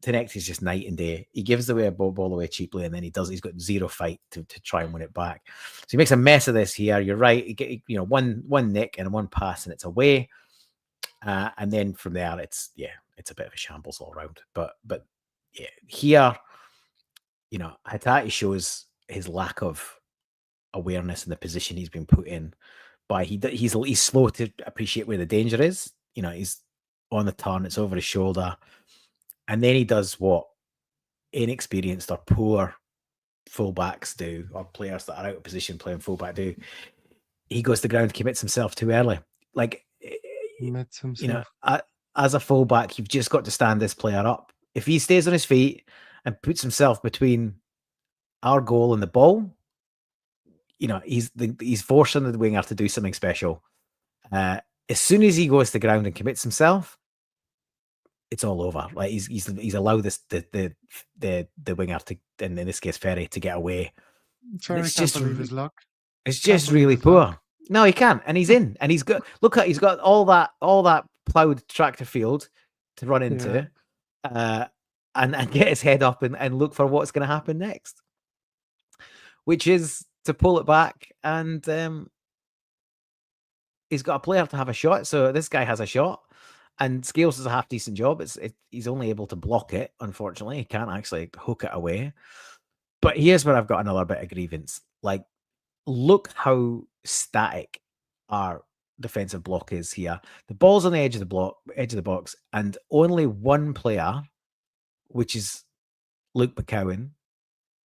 Tinecti is just night and day. He gives away a ball away cheaply, and then he's got zero fight to try and win it back. So he makes a mess of this here. You're right. You get one nick and one pass, and it's away. And then from there, it's a bit of a shambles all around. But yeah, here, Hatate shows his lack of awareness in the position he's been put in. By he's slow to appreciate where the danger is. He's on the turn. It's over his shoulder. And then he does what inexperienced or poor fullbacks do, or players that are out of position playing fullback do. He goes to the ground, commits himself too early. Like, as a fullback, you've just got to stand this player up. If he stays on his feet and puts himself between our goal and the ball, he's forcing the winger to do something special. As soon as he goes to the ground and commits himself, it's all over. Like he's allowed the winger to, in this case Ferry, to get away. Ferry can't believe his luck. It's just really poor. No, he can't, and he's in, and he's got. He's got all that ploughed tractor field to run into, and get his head up and look for what's going to happen next, which is to pull it back, and he's got a player to have a shot. So this guy has a shot. And Scales does a half decent job. He's only able to block it, unfortunately. He can't actually hook it away. But here's where I've got another bit of grievance. Like, look how static our defensive block is here. The ball's on the edge of the box, and only one player, which is Luke McCowan,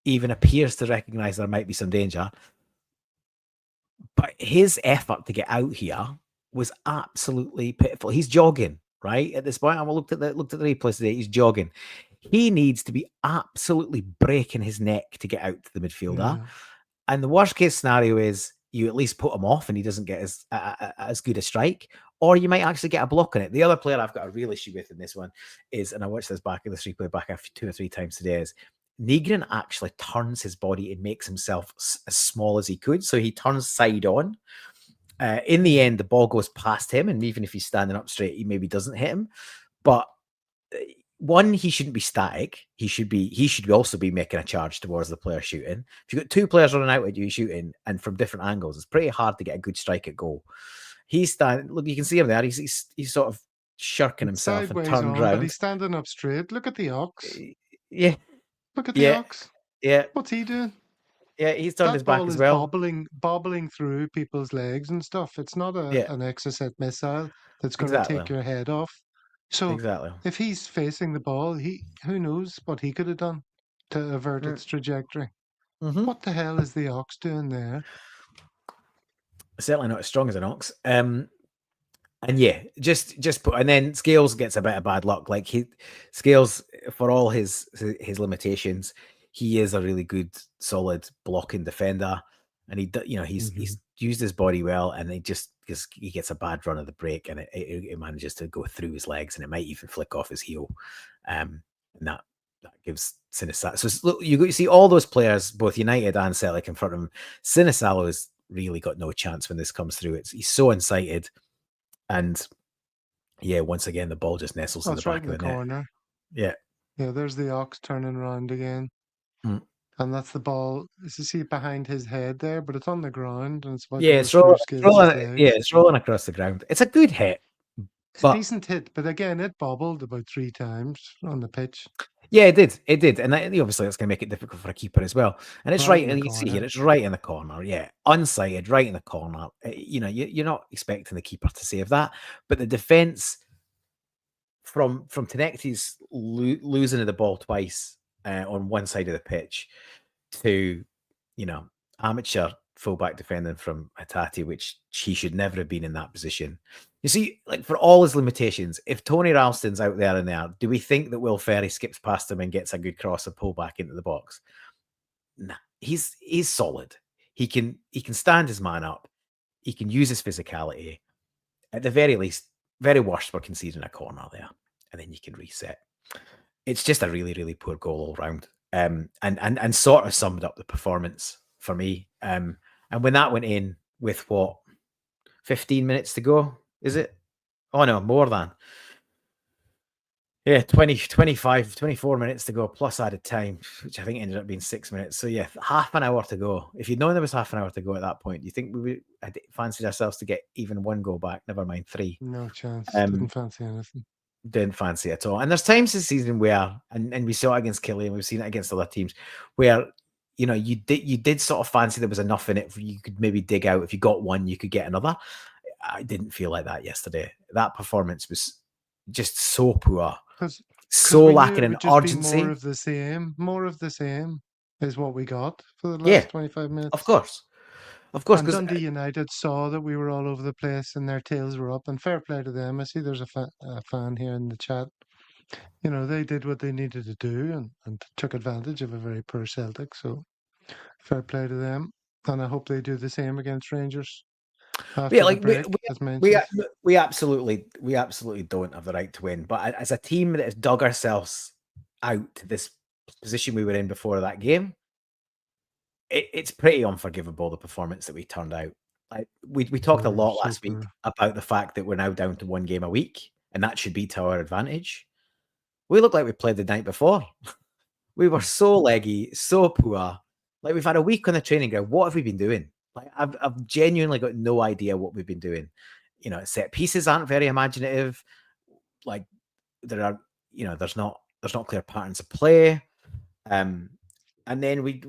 even appears to recognise there might be some danger. But his effort to get out here was absolutely pitiful. He's jogging, right? At this point, I looked at the replay today. He's jogging. He needs to be absolutely breaking his neck to get out to the midfielder. Yeah. And the worst case scenario is you at least put him off and he doesn't get as good a strike, or you might actually get a block on it. The other player I've got a real issue with in this one is, and I watched this replay back 2 or 3 times today, Negrin actually turns his body and makes himself as small as he could. So he turns side on. In the end, the ball goes past him, and even if he's standing up straight, he maybe doesn't hit him. But one, he shouldn't be static. He should also be making a charge towards the player shooting. If you've got two players running out at you shooting, and from different angles, it's pretty hard to get a good strike at goal. He's standing. Look, you can see him there. He's sort of shirking himself and turned but round. he's standing up straight. Look at the ox. Yeah, Look at the ox. Yeah. What's he doing? Yeah, he's turned his back as well. Bobbling through people's legs and stuff. It's not an Exocet missile that's going to take your head off. So if he's facing the ball, who knows what he could have done to avert its trajectory. Mm-hmm. What the hell is the ox doing there? Certainly not as strong as an ox. And yeah, and then Scales gets a bit of bad luck. Like Scales, for all his limitations, he is a really good, solid blocking defender, and he's used his body well, and he gets a bad run of the break, and it manages to go through his legs, and it might even flick off his heel, and that gives Sinisalo. So look, you see all those players, both United and Celtic, in front of him. Sinisalo has really got no chance when this comes through. He's so incited. And yeah, once again, the ball just nestles in the back of the corner. Net. Yeah, there's the ox turning around again. And that's the ball. You see it behind his head there, but it's on the ground. And it's rolling across the ground. It's a good hit. A decent hit, but again, it bobbled about 3 times on the pitch. Yeah, it did. And obviously that's going to make it difficult for a keeper as well. And it's right, and you can see here, it's right in the corner. Yeah, unsighted, right in the corner. You're not expecting the keeper to save that. But the defence from Tenecti's losing the ball twice on one side of the pitch to, amateur fullback defending from Hatate, which he should never have been in that position. You see, like, for all his limitations, if Tony Ralston's out there and there, do we think that Will Ferry skips past him and gets a good cross and pull back into the box? Nah, he's solid. He can stand his man up. He can use his physicality. At the very least, very worst, we're conceding a corner there, and then you can reset. It's just a really, really poor goal all round. And sort of summed up the performance for me. And when that went in with 15 minutes to go, is it? Oh no, more than. Yeah, 24 minutes to go plus added time, which I think ended up being 6 minutes. So yeah, half an hour to go. If you'd known there was half an hour to go at that point, do you think we would have fancied ourselves to get even one goal back? Never mind 3. No chance. Didn't fancy anything. Didn't fancy it at all. And there's times this season where, and we saw it against Killie, and we've seen it against other teams, where you did sort of fancy there was enough in it for you could maybe dig out. If you got one, you could get another. I didn't feel like that yesterday. That performance was just so poor, so lacking in urgency. More of the same is what we got for the last 25 minutes. Of course. And Dundee United saw that we were all over the place and their tails were up, and fair play to them. I see there's a fan here in the chat. They did what they needed to do and took advantage of a very poor Celtic. So fair play to them, and I hope they do the same against Rangers. We absolutely don't have the right to win. But as a team that has dug ourselves out to this position we were in before that game, it's pretty unforgivable, the performance that we turned out. Like we talked a lot last week about the fact that we're now down to 1 game a week, and that should be to our advantage. We look like we played the night before. We were so leggy, so poor. Like, we've had a week on the training ground. What have we been doing? Like, I've genuinely got no idea what we've been doing. Set pieces aren't very imaginative. Like, there are, there's not clear patterns of play. And then we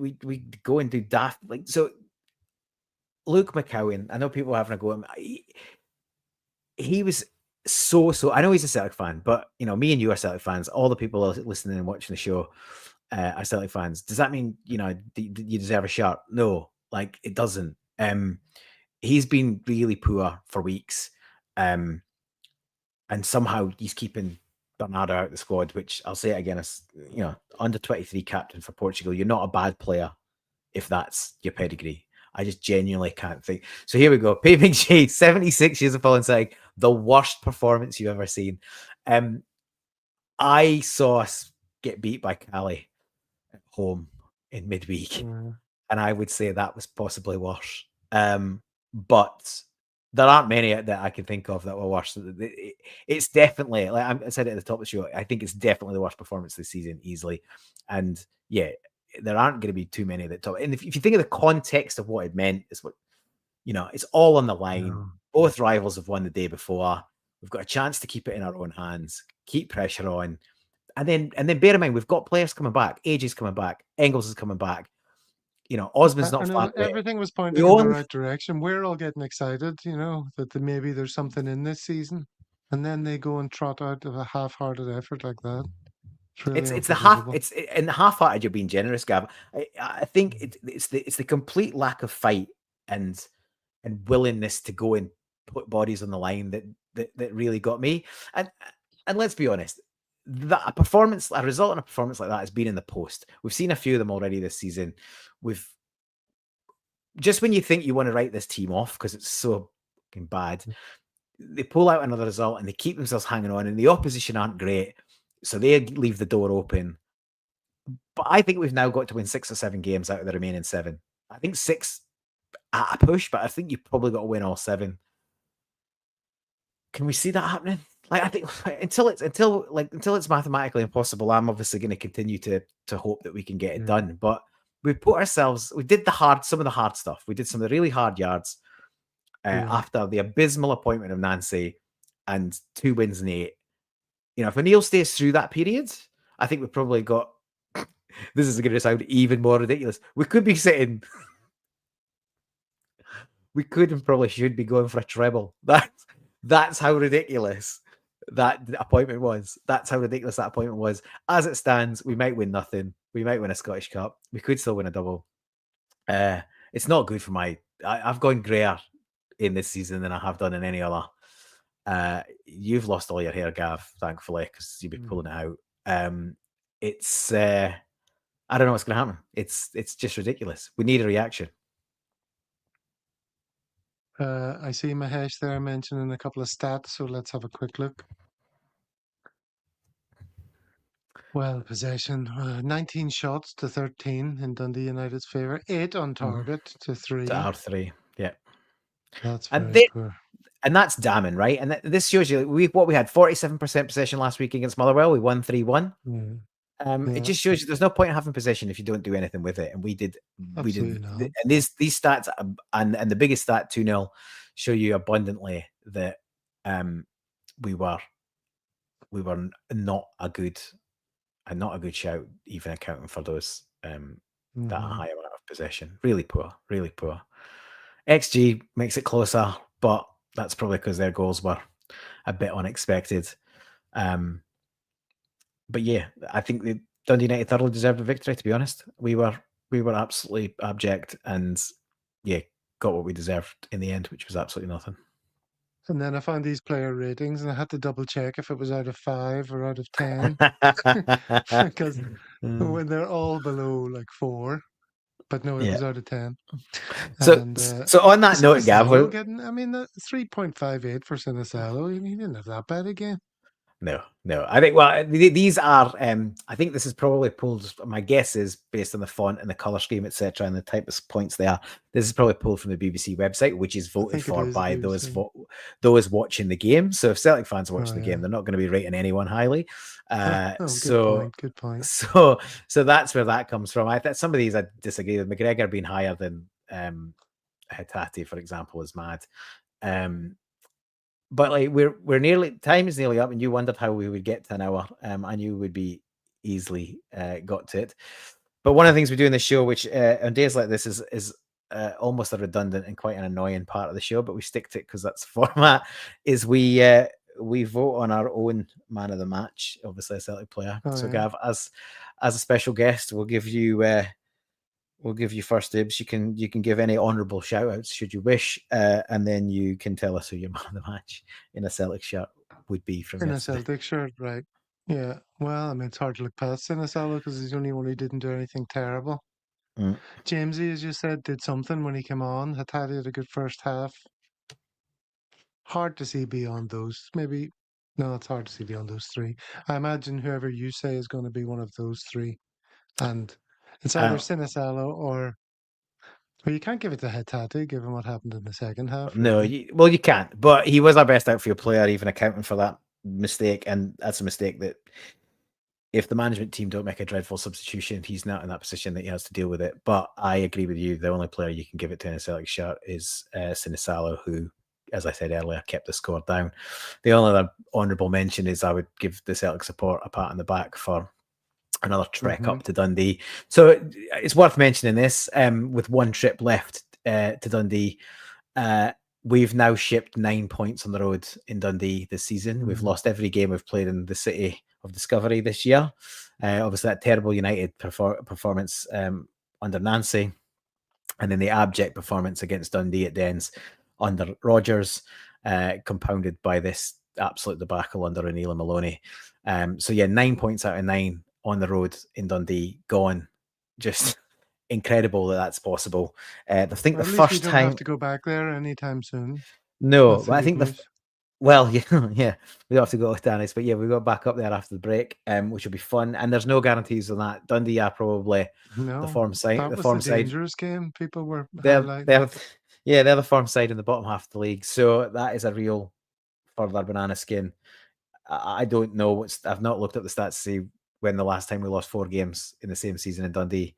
go and do daft, like, so Luke McCowan, I know people are having a go at him. He was so, I know he's a Celtic fan, but me and you are Celtic fans. All the people listening and watching the show are Celtic fans. Does that mean, you deserve a shirt? No, like, it doesn't. He's been really poor for weeks. And somehow he's keeping Bernardo out of the squad, which I'll say it again, as under 23 captain for Portugal. You're not a bad player if that's your pedigree. I just genuinely can't think. So here we go. Paving J, 76 years of football inside, the worst performance you've ever seen. I saw us get beat by Cali at home in midweek, Yeah. and I would say that was possibly worse. But there aren't many that I can think of that were worse. It's definitely, like I said at the top of the show, I think it's definitely the worst performance this season, easily. And yeah, there aren't going to be too many that top. And if you think of the context of what it meant, it's what, it's all on the line. Yeah. Both rivals have won the day before. We've got a chance to keep it in our own hands, keep pressure on. And then bear in mind, we've got players coming back. AJ's coming back. Engels is coming back. Osman's not I far know away. everything was We pointing in the only right direction. We're all getting excited, that maybe there's something in this season. And then they go and trot out of a half-hearted effort like that. It's really it's the half unforgivable. it's in the half-hearted you're being generous, Gav. I think it's the complete lack of fight and willingness to go and put bodies on the line that really got me. And let's be honest, that a result in a performance like that has been in the post. We've seen a few of them already this season. We've just when you think you want to write this team off because it's so fucking bad, they pull out another result and they keep themselves hanging on, and the opposition aren't great, so they leave the door open. But I think we've now got to win 6 or 7 games out of the remaining 7. I think 6 at a push, but I think you've probably got to win all 7. Can we see that happening? Like, I think until it's mathematically impossible, I'm obviously going to continue to hope that we can get it Yeah. done. But we did some of the hard stuff. We did some of the really hard yards after the abysmal appointment of Nancy and 2 wins in 8. If O'Neill stays through that period, I think we've probably got. This is going to sound even more ridiculous. We could be sitting. We could and probably should be going for a treble. That's how ridiculous that appointment was. That's how ridiculous that appointment was. As it stands, we might win nothing. We might win a Scottish Cup. We could still win a double. It's not good for I've gone grayer in this season than I have done in any other. You've lost all your hair, Gav, thankfully, because you've been pulling it out. It's I don't know what's going to happen. It's just ridiculous. We need a reaction. I see Mahesh there mentioning a couple of stats, so let's have a quick look. Well, possession, 19 shots to 13 in Dundee United's favour, 8 on target to 3. To R3, yeah. That's And very poor. And that's damning, right? And this shows you we had 47% possession last week against Motherwell. We won 3-1. It just shows you there's no point in having possession if you don't do anything with it. And we did. Absolutely not. And these stats and the biggest stat 2-0 show you abundantly that we were not a good shout, even accounting for those that high amount of possession. Really poor, really poor. XG makes it closer, but that's probably because their goals were a bit unexpected. But yeah, I think the Dundee United thoroughly deserved a victory, to be honest. We were absolutely abject and yeah, got what we deserved in the end, which was absolutely nothing. And then I found these player ratings and I had to double check if it was out of 5 or out of 10. Because when they're all below like 4, but no, it was out of 10. So on that note, Gav, 3.58 for Sinisalo. He didn't have that bad again. No. I think these are. I think this is probably pulled. My guess is based on the font and the color scheme, etc., and the type of points they are. This is probably pulled from the BBC website, which is voted for by those watching the game. So if Celtic fans watch the game, they're not going to be rating anyone highly. Good point. So that's where that comes from. I think some of these I disagree with. McGregor being higher than Hatate, for example, is mad. But like time is nearly up, and you wondered how we would get to an hour. I knew would be easily got to it. But one of the things we do in the show, which on days like this is almost a redundant and quite an annoying part of the show, but we stick to it because that's the format, is we vote on our own man of the match, obviously a Celtic player. Gav, as a special guest, we'll give you first dibs. You can give any honourable shout outs should you wish, and then you can tell us who your man of the match in a Celtic shirt would be from yesterday. A Celtic shirt, right? Yeah. Well, I mean, it's hard to look past Sinisalo because he's the only one who didn't do anything terrible. Jamesy, as you said, did something when he came on. Hatate had a good first half. Hard to see beyond those. Maybe no, it's hard to see beyond those 3. I imagine whoever you say is going to be one of those 3, and It's either Sinisalo or well, you can't give it to Hatate given what happened in the second half, No, really. you can't. But he was our best outfield player, even accounting for that mistake. And that's a mistake that if the management team don't make a dreadful substitution, he's not in that position that he has to deal with it. But I agree with you. The only player you can give it to in a Celtic shirt is Sinisalo, who, as I said earlier, kept the score down. The only other honourable mention is I would give the Celtic support a pat on the back for another trek up to Dundee. So it's worth mentioning this. With one trip left to Dundee, we've now shipped 9 points on the road in Dundee this season. We've lost every game we've played in the city of Discovery this year. Obviously, that terrible United performance under Nancy, and then the abject performance against Dundee at Dens under Rodgers, compounded by this absolute debacle under O'Neill and Maloney. So yeah, 9 points out of 9 on the road in Dundee gone. Just incredible that that's possible. I think Well, the at least we first don't time. have to go back there anytime soon. No, That's the but I good think news. well, yeah, we don't have to go with Dennis, but yeah, we got back up there after the break, which will be fun. And there's no guarantees on that. Dundee are probably the No, form side. that The was the form side. dangerous game people were They're highlighting. they're yeah, they're the form side in the bottom half of the league. So that is a real further banana skin. I don't know I've not looked up the stats to see when the last time we lost 4 games in the same season in Dundee.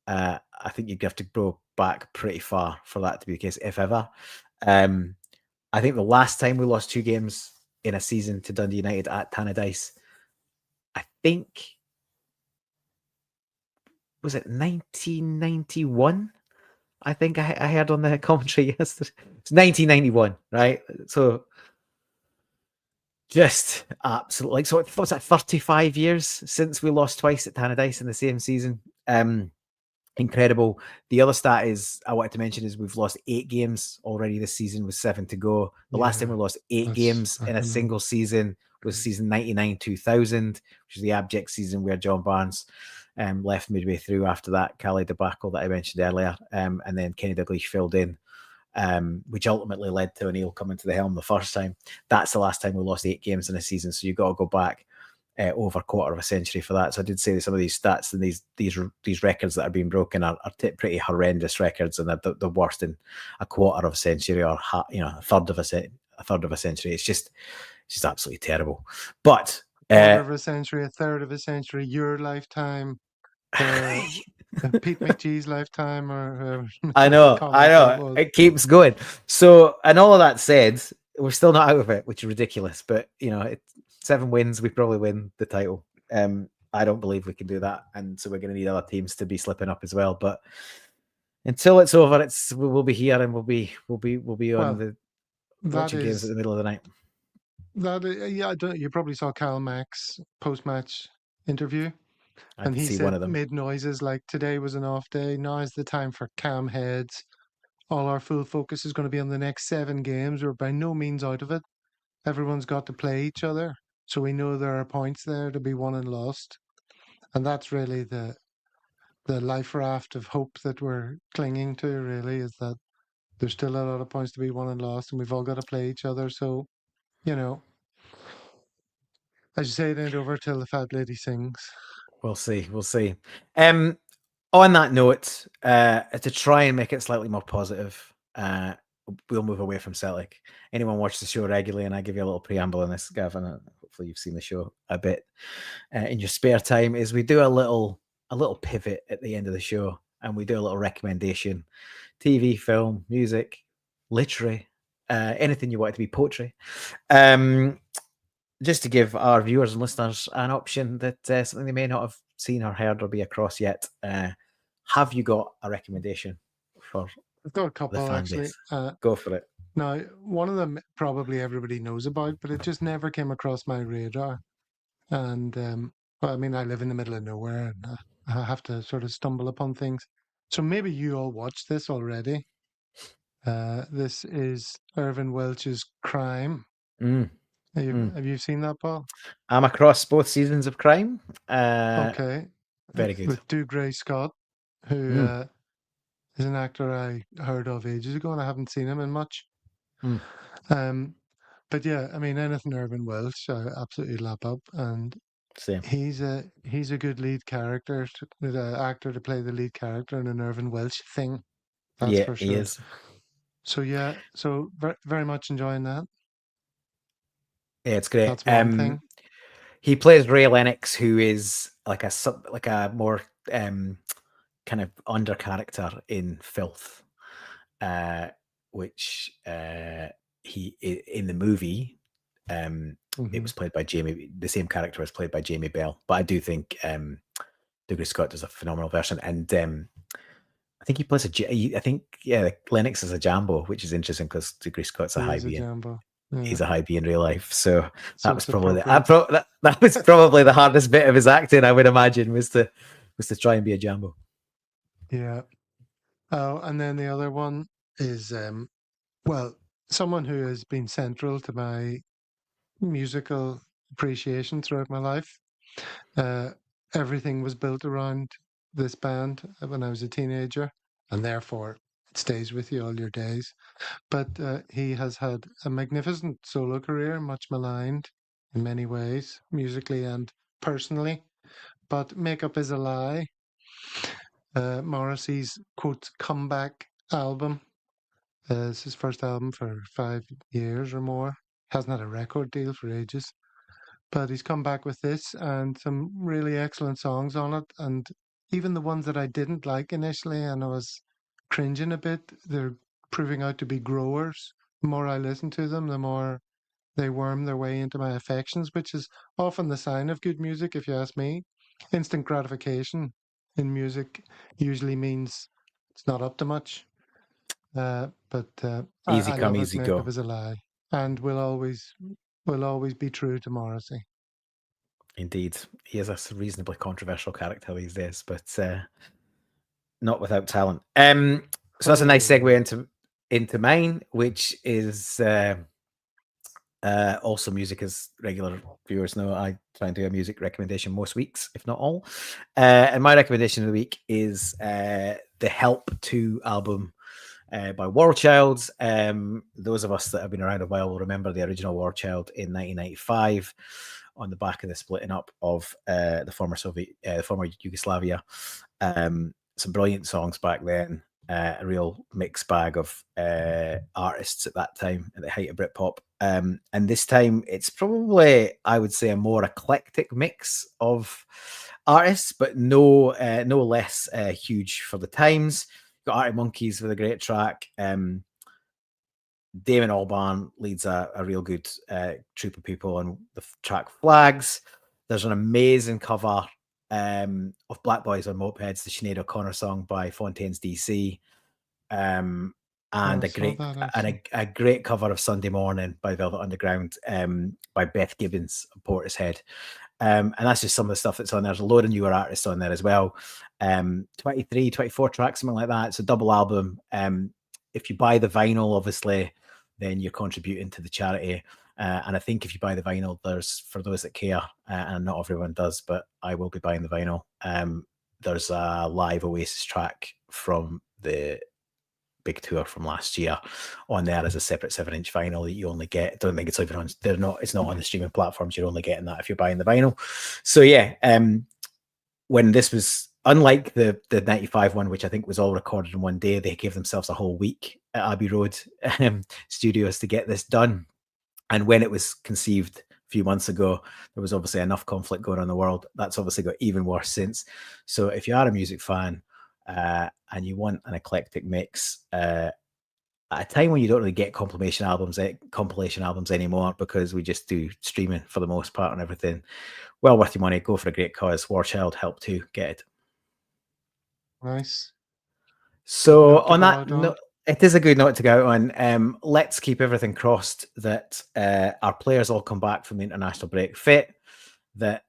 I think you'd have to go back pretty far for that to be the case, if ever. I think the last time we lost 2 games in a season to Dundee United at Tannadice, I think, was it 1991? I think I heard on the commentary yesterday. It's 1991, right? So just absolutely, like, so what's that, 35 years since we lost twice at Tannadice in the same season. Incredible. The other stat is I wanted to mention is we've lost 8 games already this season with 7 to go. The last time we lost 8 games in a single season was season 99-2000, which is the abject season where John Barnes left midway through after that Cali debacle that I mentioned earlier, and then Kenny Dalglish filled in, which ultimately led to O'Neill coming to the helm the first time. That's the last time we lost 8 games in a season, so you've got to go back over a quarter of a century for that. So I did say that some of these stats and these records that are being broken are pretty horrendous records, and they're the worst in a quarter of a century or a third of a century. It's just absolutely terrible. But quarter of a century, a third of a century, your lifetime, Pete McGee's lifetime, or I know, it keeps going. So, and all of that said, we're still not out of it, which is ridiculous. But 7 wins, we probably win the title. I don't believe we can do that, and so we're going to need other teams to be slipping up as well. But until it's over, we'll be here, and we'll be on the watching games at the middle of the night. You probably saw Karl Mack's post-match interview, and he one of them made noises like today was an off day. Now is the time for calm heads. All our full focus is going to be on the next 7 games. We're by no means out of it. Everyone's got to play each other, so we know there are points there to be won and lost, and that's really the life raft of hope that we're clinging to. Really, is that there's still a lot of points to be won and lost, and we've all got to play each other. So, as you say, it ain't over till the fat lady sings. We'll see. On that note, to try and make it slightly more positive, we'll move away from Celtic. Anyone watch the show regularly, and I give you a little preamble on this, Gavin. Hopefully you've seen the show a bit in your spare time, is we do a little pivot at the end of the show, and we do a little recommendation: TV, film, music, literary, anything you want it to be, poetry. Just to give our viewers and listeners an option that something they may not have seen or heard or be across yet. Have you got a recommendation for I've got a couple, actually. Go for it. Now, one of them probably everybody knows about, but it just never came across my radar. And, I live in the middle of nowhere, and I have to sort of stumble upon things. So maybe you all watched this already. This is Irvin Welch's Crime. Have you seen that, Paul? I'm across both seasons of Crime. Okay. Very good. With Dougray Scott, who is an actor I heard of ages ago, and I haven't seen him in much. But yeah, anything Irvin Welch, I absolutely lap up. And Same. He's a good lead character, actor to play the lead character in an Irvin Welsh thing. That's Yeah, for he sure. is. So yeah, so very much enjoying that. Yeah, it's great. That's one thing. He plays Ray Lennox, who is like a more kind of under character in Filth, which he in the movie. It was played by Jamie. The same character was played by Jamie Bell, but I do think Douglas Scott does a phenomenal version, and I think he plays I think Lennox is a Jambo, which is interesting because Douglas Scott's a He high is a B. Jambo. Yeah. He's a high B in real life, so So that was it's probably appropriate. that was probably the hardest bit of his acting, I would imagine, was to try and be a Jambo. Yeah. Oh, and then the other one is well, someone who has been central to my musical appreciation throughout my life. Everything was built around this band when I was a teenager, and therefore it stays with you all your days. But he has had a magnificent solo career, much maligned in many ways, musically and personally. But Makeup is a Lie, Morrissey's quote comeback album. It's his first album for 5 years or more. Hasn't had a record deal for ages. But he's come back with this and some really excellent songs on it. And even the ones that I didn't like initially and I was cringing a bit, they're proving out to be growers. The more I listen to them, the more they worm their way into my affections, which is often the sign of good music, if you ask me. Instant gratification in music usually means it's not up to much. But Easy I come, love it. easy Makeup go. is a Lie, and will always be true to Morrissey. Indeed, he is a reasonably controversial character these days, but not without talent. So that's a nice Oh, segue into mine, which is also music. As regular viewers know, I try and do a music recommendation most weeks, if not all. And my recommendation of the week is the Help 2 album by War Child. Those of us that have been around a while will remember the original War Child in 1995 on the back of the splitting up of the former Yugoslavia. Some brilliant songs back then. A real mixed bag of artists at that time at the height of Britpop. And this time it's probably, I would say, a more eclectic mix of artists, but no less huge for the times. Got Arctic Monkeys with a great track. Damon Albarn leads a real good troop of people on the track Flags. There's an amazing cover of Black Boys on Mopeds, the Sinead O'Connor song by Fontaines DC, and I a saw great that actually. a great cover of Sunday Morning by Velvet Underground by Beth Gibbons of Portishead. And that's just some of the stuff that's on there. There's a load of newer artists on there as well. 23, 24 tracks, something like that. It's a double album. If you buy the vinyl, obviously, then you're contributing to the charity. And I think if you buy the vinyl, there's, for those that care, and not everyone does, but I will be buying the vinyl. There's a live Oasis track from the big tour from last year on there as a separate 7-inch vinyl that you only get. I don't think it's even on, it's not on the streaming platforms. You're only getting that if you're buying the vinyl. So yeah, when this was, unlike the 95 one, which I think was all recorded in one day, they gave themselves a whole week at Abbey Road Studios to get this done. And when it was conceived a few months ago, there was obviously enough conflict going on in the world. That's obviously got even worse since. So if you are a music fan and you want an eclectic mix, at a time when you don't really get compilation albums anymore because we just do streaming for the most part and everything, well worth your money. Go for a great cause. War Child, Help 2, get it. Nice. So Note to on go that out on. note, it is a good note to go out on. Let's keep everything crossed that our players all come back from the international break fit, that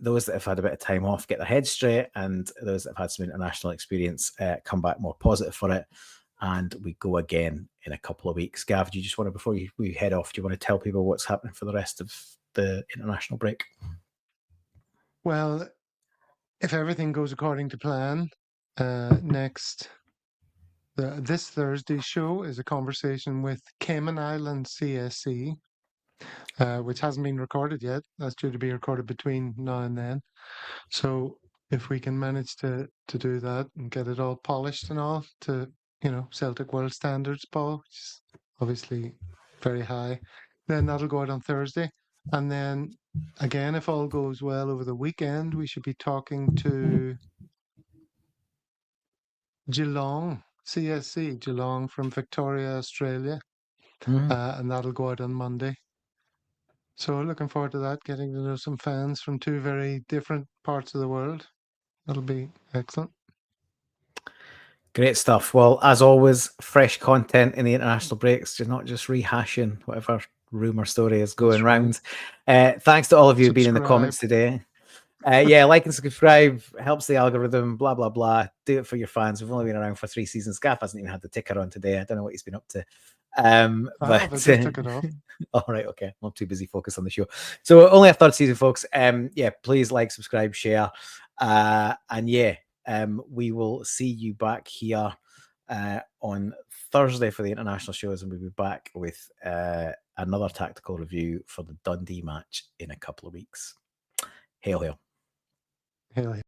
those that have had a bit of time off get their heads straight, and those that have had some international experience come back more positive for it. And we go again in a couple of weeks. Gav, do you just want to, before we head off, do you want to tell people what's happening for the rest of the international break? Well, if everything goes according to plan, this Thursday's show is a conversation with Cayman Island CSC, which hasn't been recorded yet. That's due to be recorded between now and then. So if we can manage to do that and get it all polished and all to, Celtic world standards, Paul, which is obviously very high, then that'll go out on Thursday. And then again, if all goes well over the weekend, we should be talking to Geelong, CSC, Geelong from Victoria, Australia. And that'll go out on Monday. So looking forward to that, getting to know some fans from two very different parts of the world. That'll be excellent. Great stuff. Well, as always, fresh content in the international breaks. You're not just rehashing whatever rumour story is going round. Thanks to all of you who've been in the comments today. Like and subscribe, helps the algorithm, blah, blah, blah. Do it for your fans. We've only been around for 3 seasons. Gaff hasn't even had the ticker on today. I don't know what he's been up to. But I just took it off. All right, okay. I'm too busy focused on the show. So only a third season, folks. Please like, subscribe, share. We will see you back here on Thursday for the international shows, and we'll be back with another tactical review for the Dundee match in a couple of weeks. Hail, hail. Hail, hail.